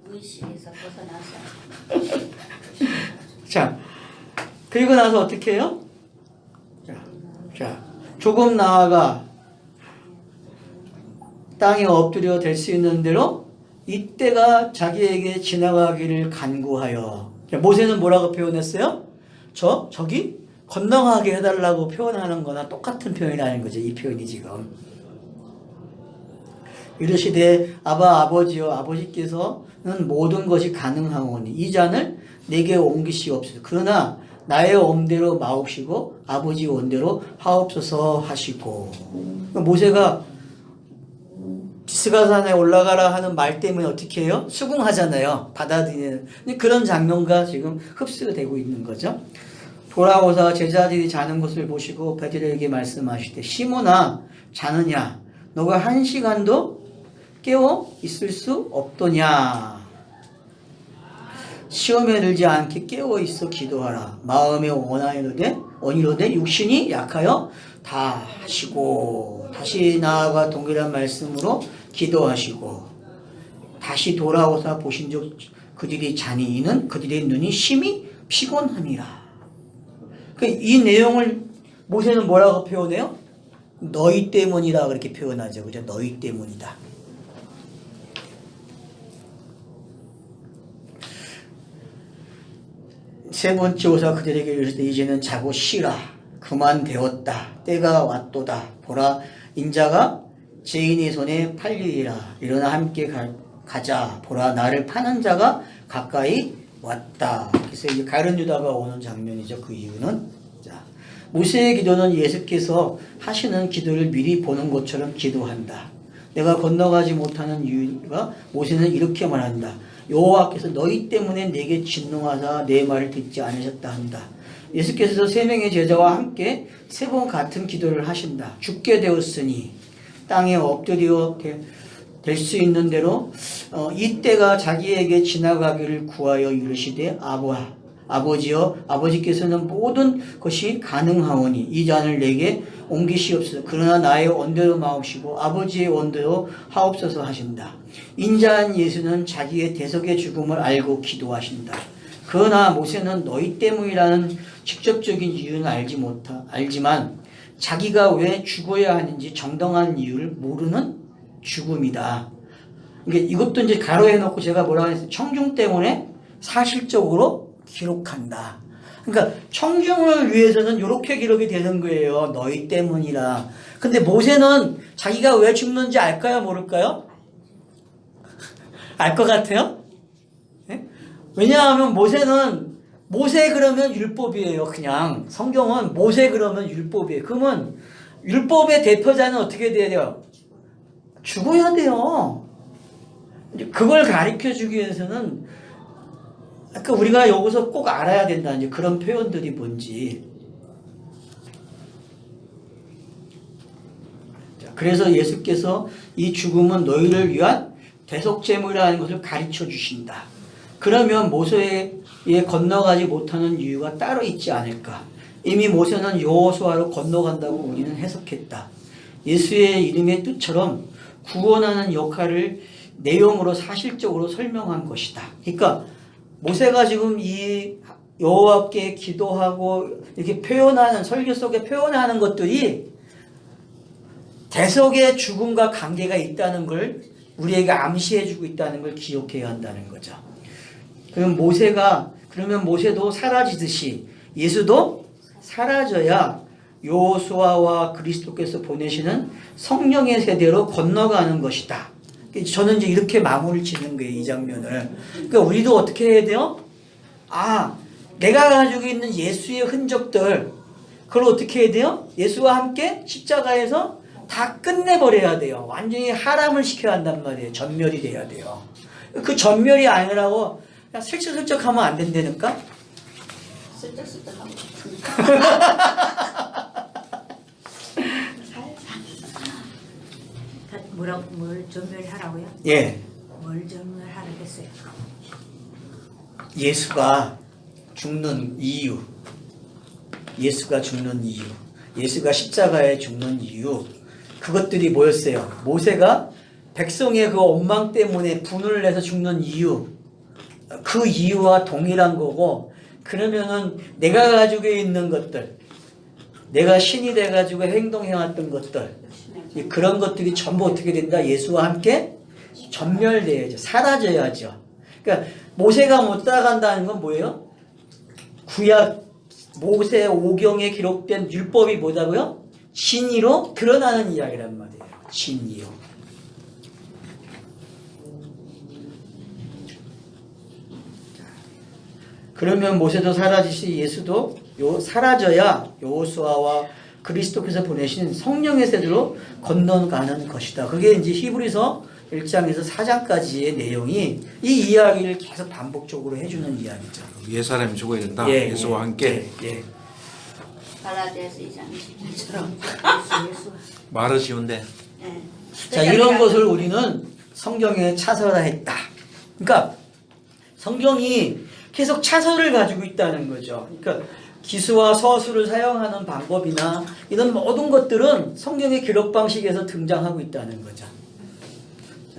의식에서 벗어나서. 자, 그리고 나서 어떻게 해요? 자, 조금 나아가 땅에 엎드려 될 수 있는 대로 이때가 자기에게 지나가기를 간구하여. 모세는 뭐라고 표현했어요? 저기 건너가게 해달라고 표현하는 거나 똑같은 표현이라는 거죠. 이 표현이 지금. 이르시되 아버지여 아버지께서는 모든 것이 가능하오니 이 잔을 내게 옮기시옵소서. 그러나 나의 원대로 마옵시고 아버지 원대로 하옵소서 하시고. 모세가 스가산에 올라가라 하는 말 때문에 어떻게 해요? 수긍하잖아요. 받아들이는 그런 장면과 지금 흡수되고 있는 거죠. 돌아오사 제자들이 자는 것을 보시고 베드로에게 말씀하시되 시몬아 자느냐 너가 1시간도 깨어 있을 수 없더냐. 시험에 들지 않게 깨어 있어 기도하라. 마음에 원이로되 육신이 약하여 다 하시고 다시 나아가 동일한 말씀으로 기도하시고 다시 돌아오사 보신즉 그들이 자니 이는 그들의 눈이 심히 피곤함이라. 이 내용을 모세는 뭐라고 표현해요? 너희 때문이라 그렇게 표현하죠. 그죠? 너희 때문이다. 세 번째 오사 그들에게 이르시되 이제는 자고 쉬라. 그만 되었다. 때가 왔도다. 보라 인자가 죄인의 손에 팔리리라. 일어나 함께 가자. 보라 나를 파는 자가 가까이 왔다. 그래서 이제 가룟 유다가 오는 장면이죠. 그 이유는 자 모세의 기도는 예수께서 하시는 기도를 미리 보는 것처럼 기도한다. 내가 건너가지 못하는 이유가 모세는 이렇게 말한다. 여호와께서 너희 때문에 내게 진노하사 내 말을 듣지 않으셨다 한다. 예수께서 세 명의 제자와 함께 세 번 같은 기도를 하신다. 죽게 되었으니 땅에 엎드려 될 수 있는 대로 이때가 자기에게 지나가기를 구하여 이르시되 아버지여 아버지께서는 모든 것이 가능하오니 이 잔을 내게 옮기시옵소서. 그러나 나의 원대로 마옵시고 아버지의 원대로 하옵소서 하신다. 인자한 예수는 자기의 대속의 죽음을 알고 기도하신다. 그러나 모세는 너희 때문이라는 직접적인 이유는 알지만 자기가 왜 죽어야 하는지 정당한 이유를 모르는 죽음이다. 이것도 이제 가로해 놓고 제가 뭐라고 했어요? 청중 때문에 사실적으로 기록한다. 그러니까 청중을 위해서는 이렇게 기록이 되는 거예요. 너희 때문이라. 근데 모세는 자기가 왜 죽는지 알까요? 모를까요? 알 것 같아요? 네? 왜냐하면 모세 그러면 율법이에요. 그냥 성경은 모세 그러면 율법이에요. 그러면 율법의 대표자는 어떻게 돼야 돼요? 죽어야 돼요. 그걸 가르쳐 주기 위해서는 아까 우리가 여기서 꼭 알아야 된다. 이제 그런 표현들이 뭔지. 그래서 예수께서 이 죽음은 너희를 위한 대속제물이라는 것을 가르쳐 주신다. 그러면 모세에 건너가지 못하는 이유가 따로 있지 않을까. 이미 모세는 여호수아로 건너간다고 우리는 해석했다. 예수의 이름의 뜻처럼 구원하는 역할을 내용으로 사실적으로 설명한 것이다. 그러니까 모세가 지금 이 여호와께 기도하고 이렇게 표현하는 설교 속에 표현하는 것들이 대속의 죽음과 관계가 있다는 걸 우리에게 암시해주고 있다는 걸 기억해야 한다는 거죠. 그러면 모세도 사라지듯이 예수도 사라져야 여호수아와 그리스도께서 보내시는 성령의 세대로 건너가는 것이다. 저는 이제 이렇게 마무리를 짓는 거예요, 이 장면을. 그러니까 우리도 어떻게 해야 돼요? 내가 가지고 있는 예수의 흔적들, 그걸 어떻게 해야 돼요? 예수와 함께 십자가에서 다 끝내버려야 돼요. 완전히 하람을 시켜야 한단 말이에요. 전멸이 돼야 돼요. 그 전멸이 아니라고 그냥 슬쩍슬쩍 하면 안 된다니까? 슬쩍슬쩍 하고 뭘 전멸하라고요? 예. 뭘 전멸하라고 했어요? 예수가 죽는 이유. 예수가 십자가에 죽는 이유. 그것들이 뭐였어요? 모세가 백성의 그 원망 때문에 분을 내서 죽는 이유. 그 이유와 동일한 거고, 그러면은 내가 가지고 있는 것들, 내가 신이 돼가지고 행동해왔던 것들, 그런 것들이 전부 어떻게 된다? 예수와 함께 전멸돼야죠. 사라져야죠. 그러니까 모세가 못 따라간다는 건 뭐예요? 구약 모세 오경에 기록된 율법이 뭐다고요? 진리로 드러나는 이야기란 말이에요. 진리로. 그러면 모세도 사라지시 예수도 사라져야 여호수아와 그리스도께서 보내신 성령의 세대로 건너가는 것이다. 그게 이제 히브리서 1장에서 4장까지의 내용이 이 이야기를 계속 반복적으로 해주는 이야기죠. 옛사람이 죽어야 된다. 예수와 함께. 예. 갈라디아서 2장 20절처럼. 말은 쉬운데. 네. 자, 이런 것을 우리는 성경에 차설화했다. 그러니까 성경이 계속 차설을 가지고 있다는 거죠. 그러니까 기수와 서술을 사용하는 방법이나 이런 모든 것들은 성경의 기록 방식에서 등장하고 있다는 거죠.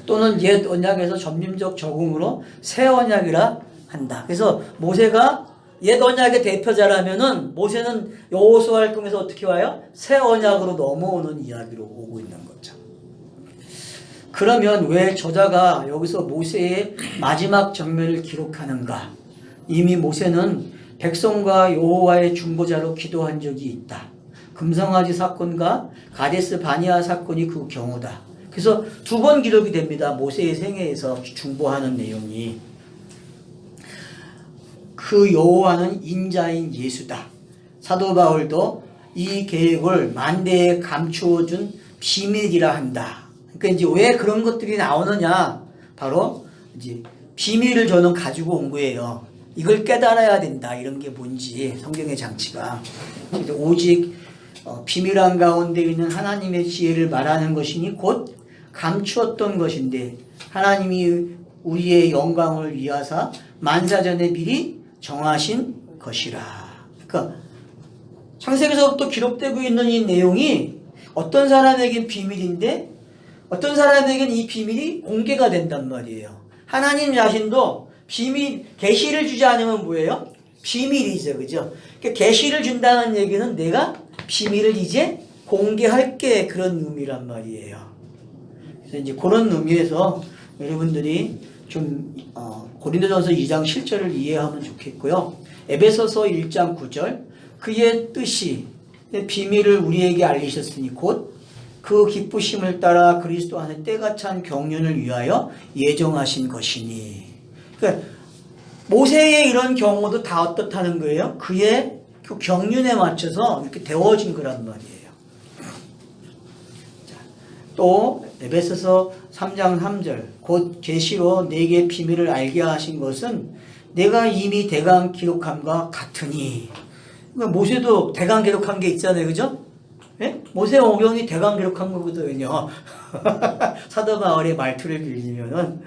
또는 옛 언약에서 점림적 적응으로 새 언약이라 한다. 그래서 모세가 옛 언약의 대표자라면은 모세는 여호수아를 통해서 어떻게 와요? 새 언약으로 넘어오는 이야기로 오고 있는 거죠. 그러면 왜 저자가 여기서 모세의 마지막 장면을 기록하는가? 이미 모세는 백성과 여호와의 중보자로 기도한 적이 있다. 금성아지 사건과 가데스 바니아 사건이 그 경우다. 그래서 2번 기록이 됩니다. 모세의 생애에서 중보하는 내용이. 그 여호와는 인자인 예수다. 사도 바울도 이 계획을 만대에 감추어 준 비밀이라 한다. 그러니까 이제 왜 그런 것들이 나오느냐? 바로 이제 비밀을 저는 가지고 온 거예요. 이걸 깨달아야 된다. 이런 게 뭔지 성경의 장치가. 오직 비밀한 가운데 있는 하나님의 지혜를 말하는 것이니 곧 감추었던 것인데 하나님이 우리의 영광을 위하사 만사전에 미리 정하신 것이라. 그러니까 창세기서부터 기록되고 있는 이 내용이 어떤 사람에겐 비밀인데 어떤 사람에겐 이 비밀이 공개가 된단 말이에요. 하나님 자신도 비밀, 계시를 주지 않으면 뭐예요? 비밀이죠. 그죠? 그러니까 계시를 준다는 얘기는 내가 비밀을 이제 공개할게, 그런 의미란 말이에요. 그래서 이제 그런 의미에서 여러분들이 좀 고린도전서 2장 7절을 이해하면 좋겠고요. 에베소서 1장 9절, 그의 뜻이 비밀을 우리에게 알리셨으니 곧 그 기쁘심을 따라 그리스도 안에 때가 찬 경륜을 위하여 예정하신 것이니. 그러니까 모세의 이런 경우도 다 어떻다는 거예요? 그의 그 경륜에 맞춰서 이렇게 되어진 거란 말이에요. 자, 또 에베소서 3장 3절, 곧 계시로 내게 비밀을 알게 하신 것은 내가 이미 대강 기록함과 같으니. 그러니까 모세도 대강 기록한 게 있잖아요. 그죠? 예? 모세 오경이 대강 기록한 거거든요. 사도 바울의 말투를 빌리면은.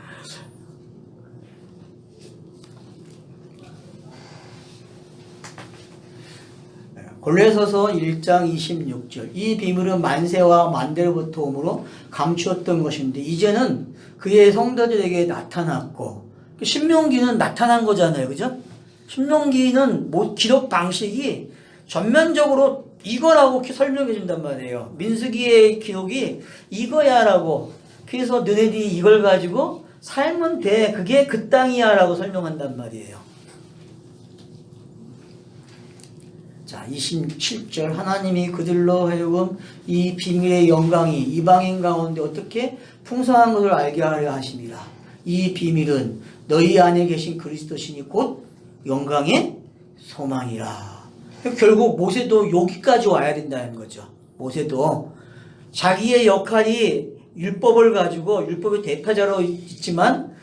골로새서 1장 26절, 이 비밀은 만세와 만대로부터 오므로 감추었던 것인데 이제는 그의 성도들에게 나타났고, 신명기는 나타난 거잖아요. 그죠? 신명기는 기록 방식이 전면적으로 이거라고 설명해 준단 말이에요. 민수기의 기록이 이거야 라고. 그래서 너네들이 이걸 가지고 살면 돼. 그게 그 땅이야 라고 설명한단 말이에요. 자, 27절, 하나님이 그들로 해온 이 비밀의 영광이 이방인 가운데 어떻게 풍성한 것을 알게 하려 하심이라. 이 비밀은 너희 안에 계신 그리스도시니 곧 영광의 소망이라. 결국 모세도 여기까지 와야 된다는 거죠. 모세도 자기의 역할이 율법을 가지고 율법의 대표자로 있지만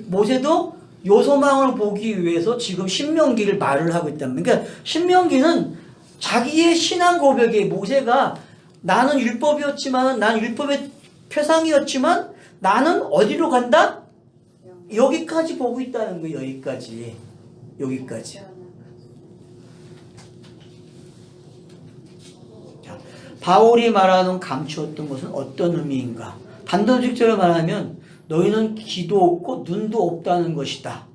모세도 요 소망을 보기 위해서 지금 신명기를 말을 하고 있다는. 그러니까 신명기는 자기의 신앙 고백에 모세가 나는 율법이었지만, 난 율법의 표상이었지만 나는 어디로 간다? 여기까지 보고 있다는 거예요. 여기까지. 자, 바울이 말하는 감추었던 것은 어떤 의미인가? 단도직적으로 말하면 너희는 귀도 없고 눈도 없다는 것이다.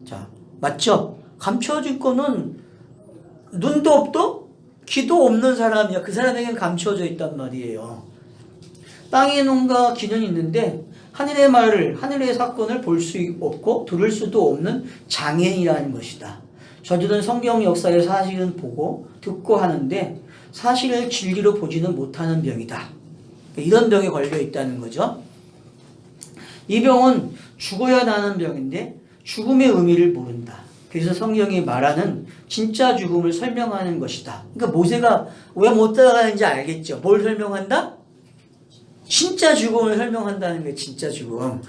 자, 맞죠? 감춰질 거는 눈도 없고 귀도 없는 사람이야. 그 사람에게는 감춰져 있단 말이에요. 땅의 눈과 귀는 있는데 하늘의 말을, 하늘의 사건을 볼 수 없고 들을 수도 없는 장애인이라는 것이다. 저들은 성경 역사의 사실은 보고 듣고 하는데 사실을 진리로 보지는 못하는 병이다. 이런 병에 걸려 있다는 거죠. 이 병은 죽어야 나는 병인데 죽음의 의미를 모른다. 그래서 성경이 말하는 진짜 죽음을 설명하는 것이다. 그러니까 모세가 왜 못 따라가는지 알겠죠? 뭘 설명한다? 진짜 죽음을 설명한다는 거예요. 진짜 죽음.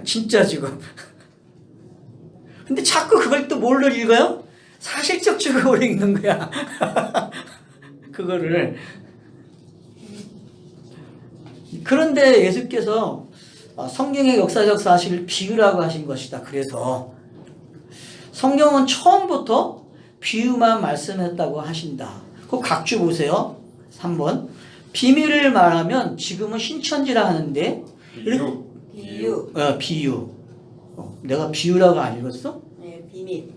진짜 죽음. 근데 자꾸 그걸 또 뭘로 읽어요? 사실적 죽음으로 읽는 거야. 그거를. 그런데 예수께서 성경의 역사적 사실을 비유라고 하신 것이다. 그래서 성경은 처음부터 비유만 말씀했다고 하신다. 그 각주 보세요. 3번. 비밀을 말하면 지금은 신천지라 하는데 비유. 비유. 내가 비유라고 안 읽었어? 네, 비밀.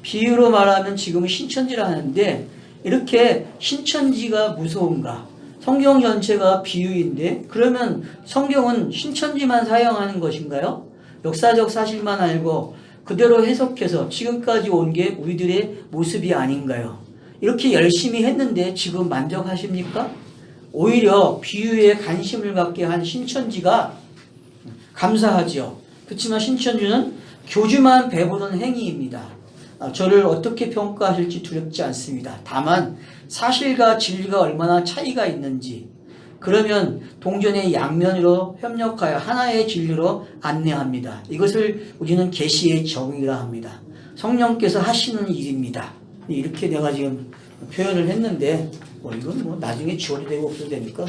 비유로 말하면 지금은 신천지라 하는데 이렇게 신천지가 무서운가? 성경 전체가 비유인데 그러면 성경은 신천지만 사용하는 것인가요? 역사적 사실만 알고 그대로 해석해서 지금까지 온 게 우리들의 모습이 아닌가요? 이렇게 열심히 했는데 지금 만족하십니까? 오히려 비유에 관심을 갖게 한 신천지가 감사하지요. 그렇지만 신천지는 교주만 배부른 행위입니다. 저를 어떻게 평가하실지 두렵지 않습니다. 다만 사실과 진리가 얼마나 차이가 있는지 그러면 동전의 양면으로 협력하여 하나의 진리로 안내합니다. 이것을 우리는 계시의 적응이라 합니다. 성령께서 하시는 일입니다. 이렇게 내가 지금 표현을 했는데 이건 나중에 지원이 되고 없어도 되니까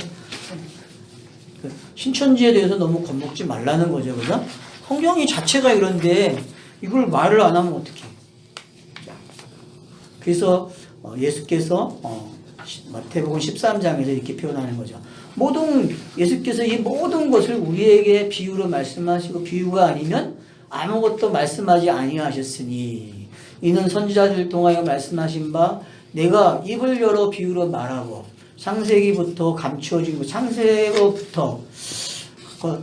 신천지에 대해서 너무 겁먹지 말라는 거죠. 그죠? 성경이 자체가 이런데 이걸 말을 안 하면 어떡해. 그래서 예수께서 마태복음 13장에서 이렇게 표현하는 거죠. 예수께서 이 모든 것을 우리에게 비유로 말씀하시고 비유가 아니면 아무것도 말씀하지 아니하셨으니 이는 선지자들 통하여 말씀하신 바 내가 입을 열어 비유로 말하고 창세기부터 감추어진 것 창세로부터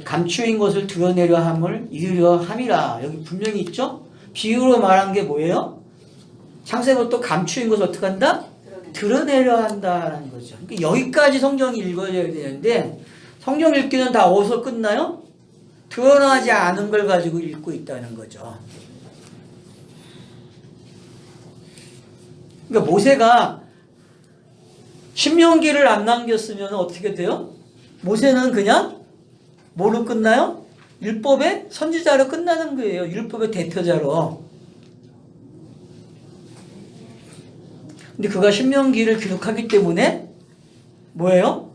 감추인 것을 드러내려 함을 이루려 함이라. 여기 분명히 있죠? 비유로 말한 게 뭐예요? 창세부터 감추인 것을 어떻게 한다? 드러내려 한다는 거죠. 그러니까 여기까지 성경이 읽어져야 되는데 성경 읽기는 다 어디서 끝나요? 드러나지 않은 걸 가지고 읽고 있다는 거죠. 그러니까 모세가 신명기를 안 남겼으면 어떻게 돼요? 모세는 그냥 뭐로 끝나요? 율법의 선지자로 끝나는 거예요. 율법의 대표자로. 근데 그가 신명기를 기록하기 때문에 뭐예요?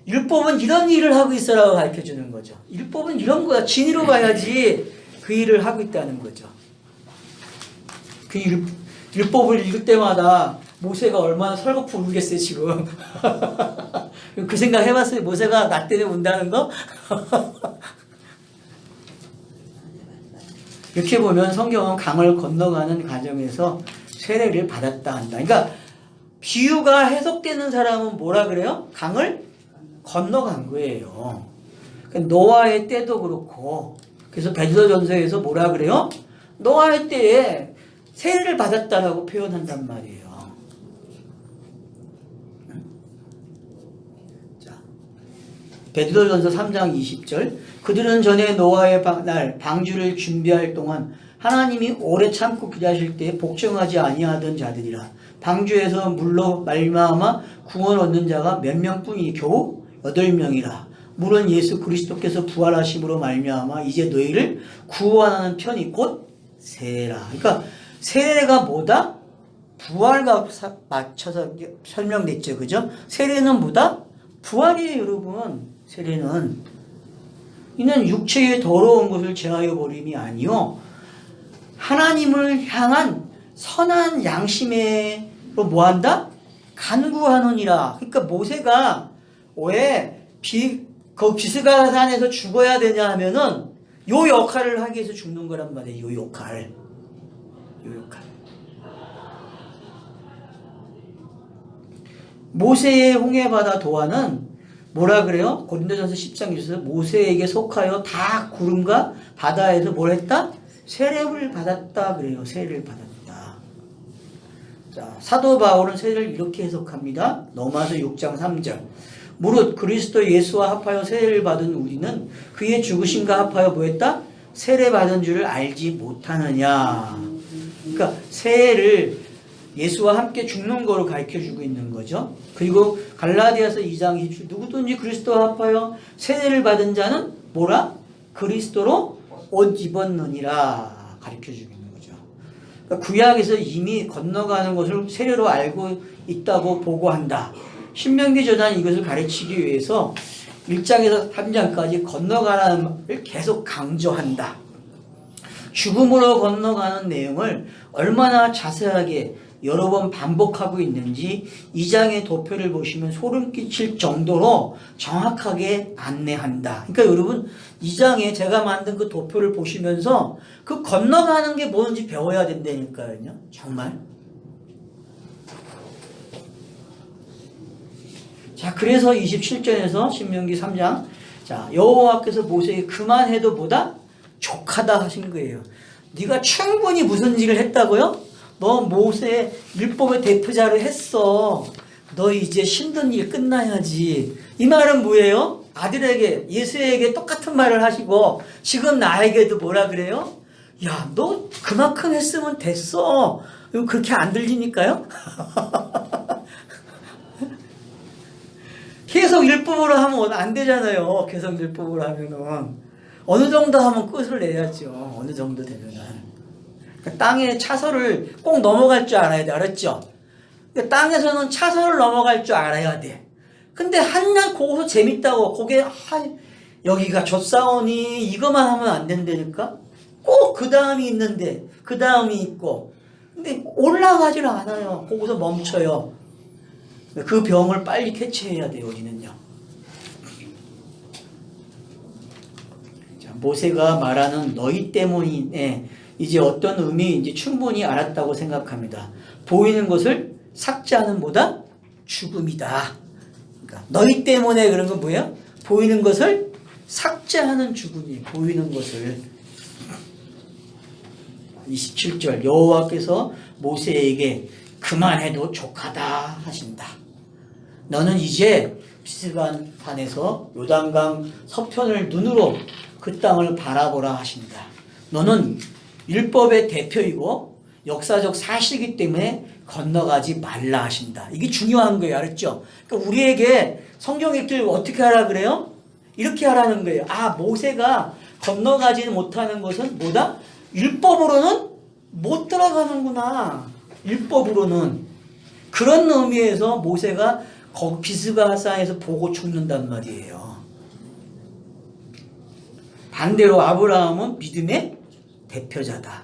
율법은 이런 일을 하고 있어라고 가르쳐주는 거죠. 율법은 이런 거야. 진리로 봐야지 그 일을 하고 있다는 거죠. 그 율법을 읽을 때마다 모세가 얼마나 설거풀 울겠어요 지금. 그 생각 해봤어요? 모세가 나 때문에 운다는 거? 이렇게 보면 성경은 강을 건너가는 과정에서 세례를 받았다 한다. 그러니까 비유가 해석되는 사람은 뭐라 그래요? 강을 건너간 거예요. 노아의 때도 그렇고 그래서 베드로전서에서 뭐라 그래요? 노아의 때에 세례를 받았다라고 표현한단 말이에요. 자, 베드로전서 3장 20절 그들은 전에 노아의 날 방주를 준비할 동안 하나님이 오래 참고 기다리실 때 복종하지 아니하던 자들이라. 방주에서 물로 말미암아 구원 얻는 자가 몇 명뿐이니 겨우 8명이라. 물은 예수 그리스도께서 부활하심으로 말미암아 이제 너희를 구원하는 편이 곧 세례라. 그러니까 세례가 뭐다? 부활과 맞춰서 설명됐죠. 그죠? 세례는 뭐다? 부활이에요, 여러분. 세례는 이는 육체의 더러운 것을 제하여 버림이 아니요 하나님을 향한 선한 양심으로 뭐한다? 간구하느니라. 그러니까 모세가 왜 그 비스가산에서 죽어야 되냐 하면은 요 역할을 하기 위해서 죽는 거란 말이에요. 요 역할. 모세의 홍해바다 도안은 뭐라 그래요? 고린도전서 10장 1절에서 모세에게 속하여 다 구름과 바다에서 뭘 했다? 세례를 받았다 그래요. 세례를 받았다. 자, 사도 바울은 세례를 이렇게 해석합니다. 로마서 6장 3절. 무릇 그리스도 예수와 합하여 세례를 받은 우리는 그의 죽으심과 합하여 뭐했다? 세례받은 줄을 알지 못하느냐. 그러니까 세례를 예수와 함께 죽는 거로 가르쳐주고 있는 거죠. 그리고 갈라디아서 2장 27 누구든지 그리스도와 합하여 세례를 받은 자는 뭐라? 그리스도로 옷 입었느니라 가르쳐주고 있는 거죠. 그러니까 구약에서 이미 건너가는 것을 세례로 알고 있다고 보고한다. 신명기 저자는 이것을 가르치기 위해서 1장에서 3장까지 건너가라는 말을 계속 강조한다. 죽음으로 건너가는 내용을 얼마나 자세하게 여러 번 반복하고 있는지 2장의 도표를 보시면 소름 끼칠 정도로 정확하게 안내한다. 그러니까 여러분 2장에 제가 만든 그 도표를 보시면서 그 건너가는 게 뭔지 배워야 된다니까요. 정말. 자, 그래서 27절에서 신명기 3장 자, 여호와께서 모세에게 그만해도 보다 족하다 하신 거예요. 네가 충분히 무슨 일을 했다고요? 너 모세 율법의 대표자를 했어. 너 이제 힘든 일 끝나야지. 이 말은 뭐예요? 아들에게 예수에게 똑같은 말을 하시고 지금 나에게도 뭐라 그래요? 야, 너 그만큼 했으면 됐어. 그렇게 안 들리니까요? 계속 율법으로 하면 안 되잖아요. 계속 율법으로 하면은 어느 정도 하면 끝을 내야죠. 어느 정도 되면은 그러니까 땅의 차선을 꼭 넘어갈 줄 알아야 돼. 알았죠? 그러니까 땅에서는 차선을 넘어갈 줄 알아야 돼. 근데 한날 거기서 재밌다고 거기에 여기가 좁사오니 이것만 하면 안 된다니까. 꼭 그 다음이 있는데 그 다음이 있고 근데 올라가질 않아요. 거기서 멈춰요. 그 병을 빨리 캐치해야 돼요. 우리는요. 자, 모세가 말하는 너희 때문에 이제 어떤 의미인지 충분히 알았다고 생각합니다. 보이는 것을 삭제하는 보다 죽음이다. 그러니까 너희 때문에 그런 건 뭐예요? 보이는 것을 삭제하는 죽음이 보이는 것을 27절 여호와께서 모세에게 그만해도 족하다 하신다. 너는 이제 피스간 산에서 요단강 서편을 눈으로 그 땅을 바라보라 하신다. 너는 율법의 대표이고 역사적 사실이기 때문에 건너가지 말라 하신다. 이게 중요한 거예요. 알았죠? 그러니까 우리에게 성경 읽기를 어떻게 하라 그래요? 이렇게 하라는 거예요. 아, 모세가 건너가지 못하는 것은 뭐다? 율법으로는 못 들어가는구나. 율법으로는. 그런 의미에서 모세가 비스가산에서 보고 죽는단 말이에요. 반대로 아브라함은 믿음의 대표자다.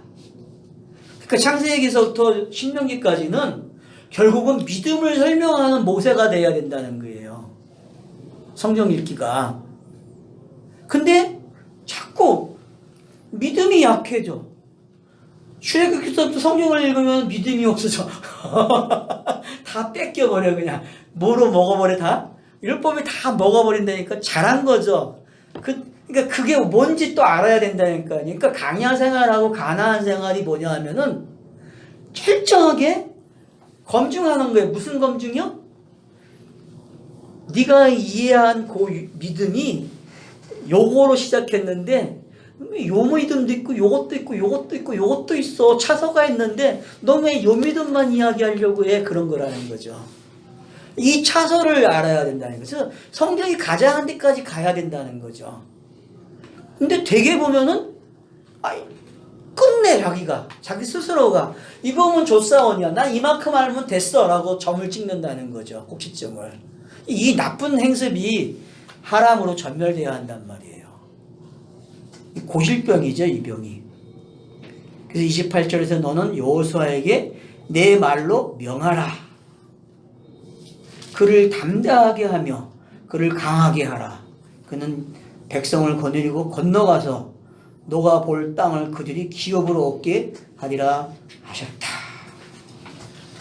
그러니까 창세기에서부터 신명기까지는 결국은 믿음을 설명하는 모세가 돼야 된다는 거예요. 성경 읽기가. 근데 자꾸 믿음이 약해져. 출애굽기서부터 성경을 읽으면 믿음이 없어져. 다 뺏겨버려 그냥. 뭐로 먹어버려 다? 율법이 다 먹어버린다니까. 잘한 거죠. 그러니까 그게 뭔지 또 알아야 된다니까요. 그러니까 강야 생활하고 가나안 생활이 뭐냐 하면은 철저하게 검증하는 거예요. 무슨 검증이요? 네가 이해한 그 믿음이 요거로 시작했는데 요 믿음도 있고 요것도 있고 요것도 있고 요것도 있어. 차서가 있는데 너 왜 요 믿음만 이야기하려고 해? 그런 거라는 거죠. 이 차서를 알아야 된다는 거죠. 성경이 가자는 데까지 가야 된다는 거죠. 근데 되게 보면은 끝내 자기 스스로가 이거면 조사원이야. 난 이만큼 알면 됐어 라고 점을 찍는다는 거죠. 꼭지점을. 이 나쁜 행습이 하람으로 전멸돼야 한단 말이에요. 고질병이죠, 이 병이. 그래서 28절에서 너는 여호수아에게 내 말로 명하라. 그를 담대하게 하며 그를 강하게 하라. 그는 백성을 거느리고 건너가서 너가 볼 땅을 그들이 기업으로 얻게 하리라 하셨다.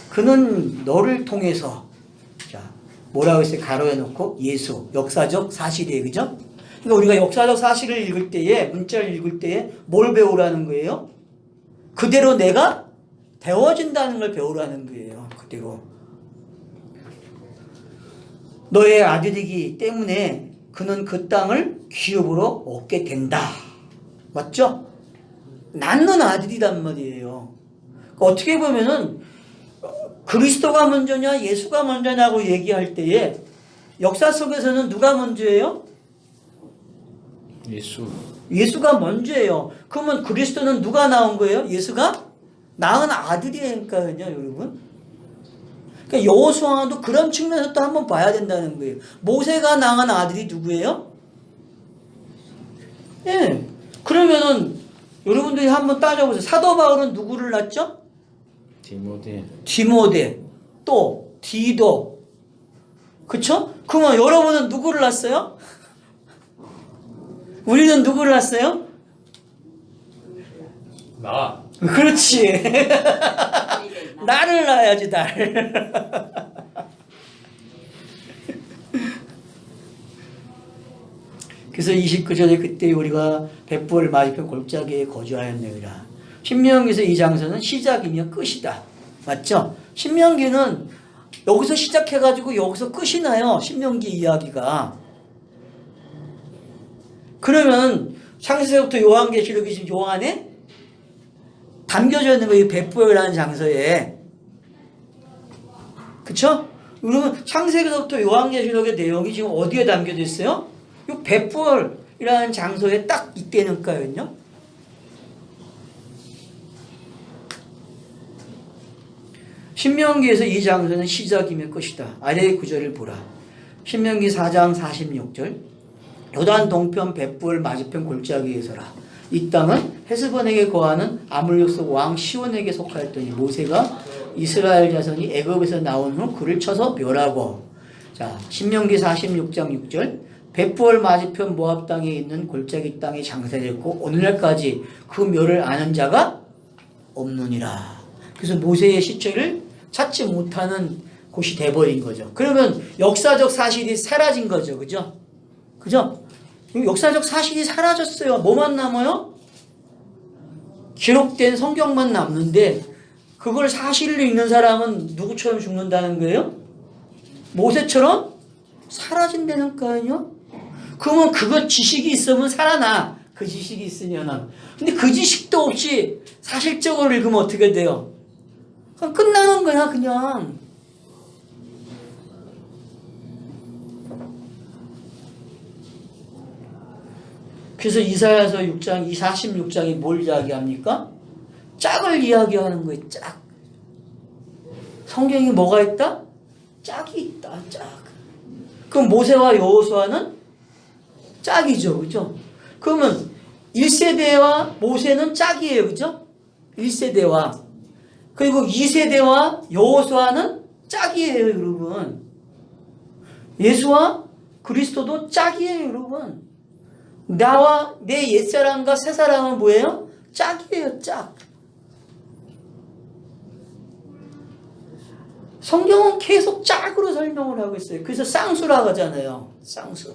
그는 너를 통해서 자 뭐라고 했어요? 가로에 놓고 예수 역사적 사실이에요. 그죠? 그러니까 우리가 역사적 사실을 읽을 때에 문자를 읽을 때에 뭘 배우라는 거예요? 그대로 내가 되어진다는 걸 배우라는 거예요. 그대로. 너의 아들이기 때문에 그는 그 땅을 기업으로 얻게 된다. 맞죠? 낳는 아들이란 말이에요. 그러니까 어떻게 보면은 그리스도가 먼저냐 예수가 먼저냐고 얘기할 때에 역사 속에서는 누가 먼저예요? 예수. 예수가 먼저예요. 그러면 그리스도는 누가 낳은 거예요? 예수가 낳은 아들이니까요, 여러분. 그러니까 여호수아도 그런 측면에서 또 한번 봐야 된다는 거예요. 모세가 낳은 아들이 누구예요? 예. 그러면은 여러분들이 한번 따져보세요. 사도 바울은 누구를 낳죠? 디모데, 또 디도, 그쵸? 그러면 여러분은 누구를 낳았어요? 우리는 누구를 낳았어요? 나. 그렇지. 나를 낳아야지, 날. 그래서 29절에 그때 우리가 벳부엘 맞은편 골짜기에 거주하였느니라. 신명기에서 이 장소는 시작이며 끝이다. 맞죠? 신명기는 여기서 시작해가지고 여기서 끝이 나요. 신명기 이야기가. 그러면 창세기부터 요한계시록이 지금 요 안에 담겨져 있는 거예요. 벳부엘이라는 장소에. 그쵸? 여러분 창세기부터 요한계시록의 내용이 지금 어디에 담겨져 있어요? 이 벳부엘이라는 장소에 딱 있다니까요. 신명기에서 이 장소는 시작이며 끝이다. 아래의 구절을 보라. 신명기 4장 46절. 요단 동편 벳부엘 맞은편 골짜기에서라. 이 땅은 헤스본에게 거하는 아몰렉 속 왕 시온에게 속하였더니 모세가 이스라엘 자손이 애굽에서 나온 후 그를 쳐서 멸하고. 자, 신명기 46장 6절. 벳부엘 맞은편 모압 땅에 있는 골짜기 땅에 장사됐고 오늘날까지 그 멸을 아는 자가 없느니라. 그래서 모세의 시체를 찾지 못하는 곳이 돼버린 거죠. 그러면 역사적 사실이 사라진 거죠. 그죠? 그죠? 역사적 사실이 사라졌어요. 뭐만 남아요? 기록된 성경만 남는데 그걸 사실로 읽는 사람은 누구처럼 죽는다는 거예요? 모세처럼 사라진다니까요. 그러면 그거 지식이 있으면 살아나. 그 지식이 있으면은. 근데 그 지식도 없이 사실적으로 읽으면 어떻게 돼요? 그냥 끝나는 거야, 그냥. 그래서 이사야서 6장, 46장이 뭘 이야기합니까? 짝을 이야기하는 거예요, 짝. 성경이 뭐가 있다? 짝이 있다, 짝. 그럼 모세와 여호수아는 짝이죠, 그죠? 그러면 1세대와 모세는 짝이에요, 그죠? 1세대와. 그리고 2세대와 여호수아는 짝이에요, 여러분. 예수와 그리스도도 짝이에요, 여러분. 나와 내 옛사람과 새사람은 뭐예요? 짝이에요, 짝. 성경은 계속 짝으로 설명을 하고 있어요. 그래서 쌍수라고 하잖아요. 쌍수.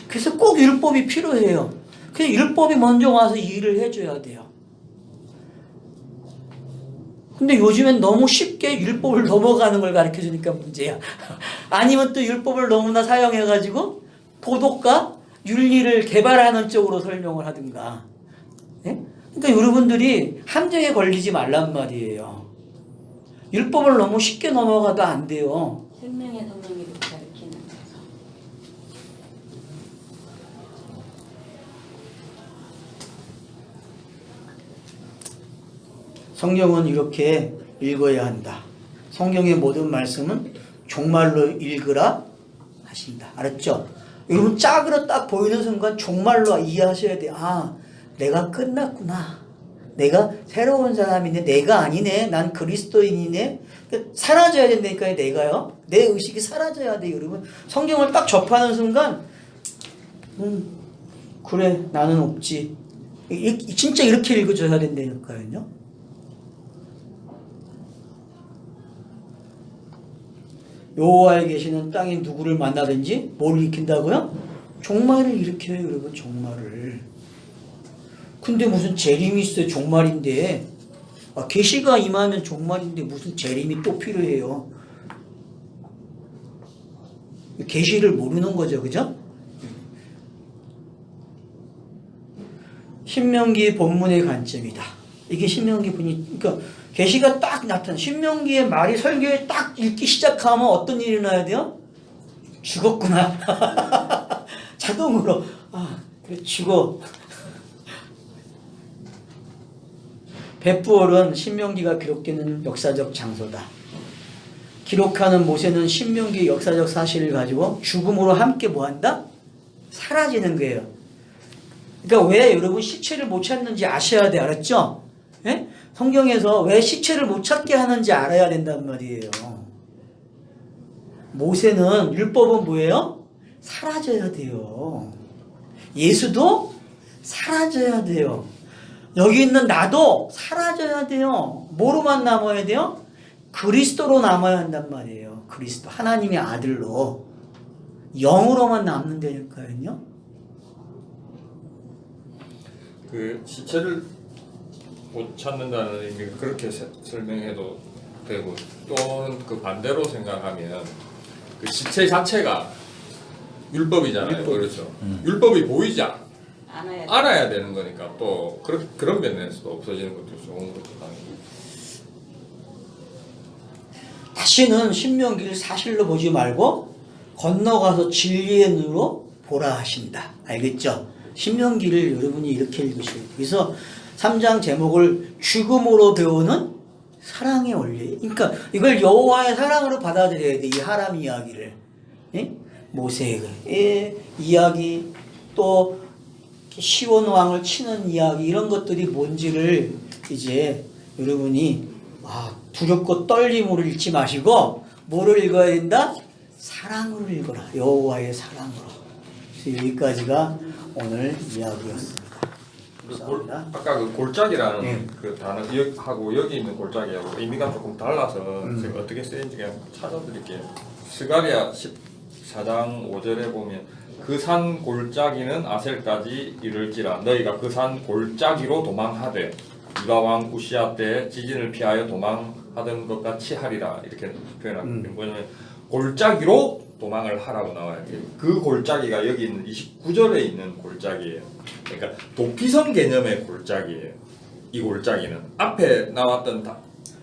그래서 꼭 율법이 필요해요. 그래서 율법이 먼저 와서 일을 해줘야 돼요. 근데 요즘엔 너무 쉽게 율법을 넘어가는 걸 가르쳐주니까 문제야. 아니면 또 율법을 너무나 사용해가지고 도덕과 윤리를 개발하는 쪽으로 설명을 하든가. 네? 그러니까 여러분들이 함정에 걸리지 말란 말이에요. 율법을 너무 쉽게 넘어가도 안 돼요. 생명의 성령이 이렇게 가르치는 거죠. 성경은 이렇게 읽어야 한다. 성경의 모든 말씀은 종말로 읽으라 하신다. 알았죠? 여러분 짝으로 딱 보이는 순간 종말로 이해하셔야 돼요. 아, 내가 끝났구나. 내가 새로운 사람이네. 내가 아니네. 난 그리스도인이네. 사라져야 된다니까요. 내가요. 내 의식이 사라져야 돼요. 여러분 성경을 딱 접하는 순간 그래 나는 없지. 진짜 이렇게 읽어줘야 된다니까요. 여호와에 계시는 땅에 누구를 만나든지 뭘 일으킨다고요? 종말을 일으켜요, 여러분. 종말을. 근데 무슨 재림이 있어요? 종말인데. 계시가 임하면 종말인데 무슨 재림이 또 필요해요? 계시를 모르는 거죠, 그죠? 신명기 본문의 관점이다. 이게 신명기 본이 그러니까 계시가 딱 나타나. 신명기의 말이 설교에 딱 읽기 시작하면 어떤 일이 일어나야 돼요? 죽었구나. 자동으로 그래 죽어. 벳부얼은 신명기가 기록되는 역사적 장소다. 기록하는 모세는 신명기 역사적 사실을 가지고 죽음으로 함께 뭐한다? 사라지는 거예요. 그러니까 왜 여러분 시체를 못 찾는지 아셔야 돼. 알았죠? 예? 성경에서 왜 시체를 못 찾게 하는지 알아야 된단 말이에요. 모세는 율법은 뭐예요? 사라져야 돼요. 예수도 사라져야 돼요. 여기 있는 나도 사라져야 돼요. 뭐로만 남아야 돼요? 그리스도로 남아야 한단 말이에요. 그리스도 하나님의 아들로 영으로만 남는다니까요. 그 시체를 못 찾는다는 의미가 그렇게 설명해도 되고 또는 그 반대로 생각하면 그 시체 자체가 율법이잖아요. 그렇죠. 율법이 보이지 알아야 되는 거니까 또 그런 면에서도 없어지는 것도 좋은 것도 아니고. 다시는 신명기를 사실로 보지 말고 건너가서 진리의 눈으로 보라 하신다. 알겠죠? 신명기를 여러분이 이렇게 읽으셔야 돼요. 그래서 3장 제목을 죽음으로 배우는 사랑의 원리. 그러니까 이걸 여호와의 사랑으로 받아들여야 돼. 이 하람 이야기를. 예? 모세의 이야기 또 시온 왕을 치는 이야기 이런 것들이 뭔지를 이제 여러분이 두렵고 떨림으로 읽지 마시고 뭐를 읽어야 된다? 사랑으로 읽어라. 여호와의 사랑으로. 그래서 여기까지가 오늘 이야기였습니다. 아까 그 골짜기라는 네. 그 단어하고 여기 있는 골짜기하고 의미가 조금 달라서 제가 어떻게 쓰인지 그냥 찾아드릴게요. 스가랴 14장 5절에 보면 그 산 골짜기는 아셀까지 이를지라 너희가 그 산 골짜기로 도망하되 유다 왕 우시아 때 지진을 피하여 도망하던 것 같이 하리라 이렇게 표현합니다. 뭐냐면 골짜기로 도망을 하라고 나와요. 그 골짜기가 여기 있는 29절에 있는 골짜기예요. 그러니까 도피성 개념의 골짜기예요. 이 골짜기는 앞에 나왔던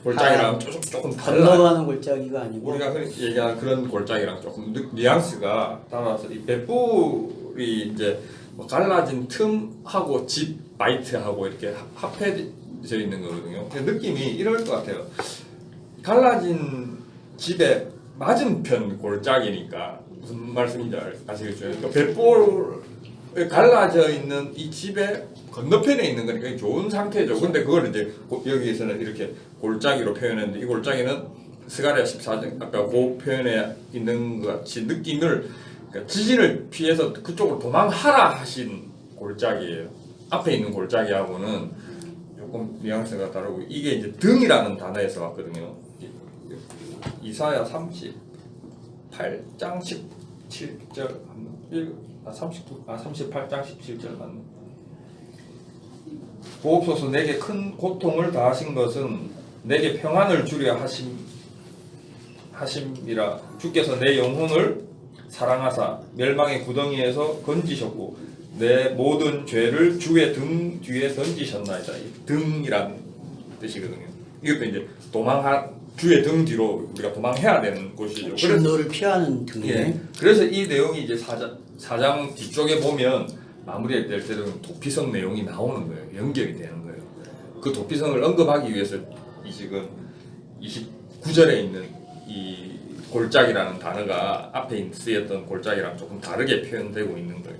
골짜기랑 조금 달라요. 건너가는 골짜기가 아니고 우리가 흔히 얘기하는 그런 골짜기랑 조금 뉘앙스가 달라서 이 벳불이 이제 뭐 갈라진 틈하고 집 바이트하고 이렇게 합해져 있는 거거든요. 느낌이 이럴 것 같아요. 갈라진 집에 맞은편 골짜기니까 무슨 말씀인지 아시겠죠? 벳불에 갈라져 있는 이 집에 건너편에 있는 거니까 좋은 상태죠. 근데 그걸 이제 여기에서는 이렇게 골짜기로 표현했는데 이 골짜기는 스가랴 14장 아까 그 표현에 있는 것 같이 느낌을 그러니까 지진을 피해서 그쪽으로 도망하라 하신 골짜기예요. 앞에 있는 골짜기하고는 조금 뉘앙스가 다르고 이게 이제 등이라는 단어에서 왔거든요. 이사야 38장 17절 38장 17절 맞네. 보옵소서 내게 큰 고통을 다하신 것은 내게 평안을 주려 하심이라. 주께서 내 영혼을 사랑하사 멸망의 구덩이에서 건지셨고 내 모든 죄를 주의 등 뒤에 던지셨나이다. 등이란 뜻이거든요. 이것도 이제 주의 등 뒤로 우리가 도망해야 되는 곳이죠. 진노를 피하는 등이에요. 예. 그래서 이 내용이 이제 4장 뒤쪽에 보면 마무리할 때도 도피성 내용이 나오는 거예요. 연결이 되는 거예요. 그 도피성을 언급하기 위해서 이 지금 29절에 있는 이 골짜기라는 단어가 앞에 쓰였던 골짜기랑 조금 다르게 표현되고 있는 거예요.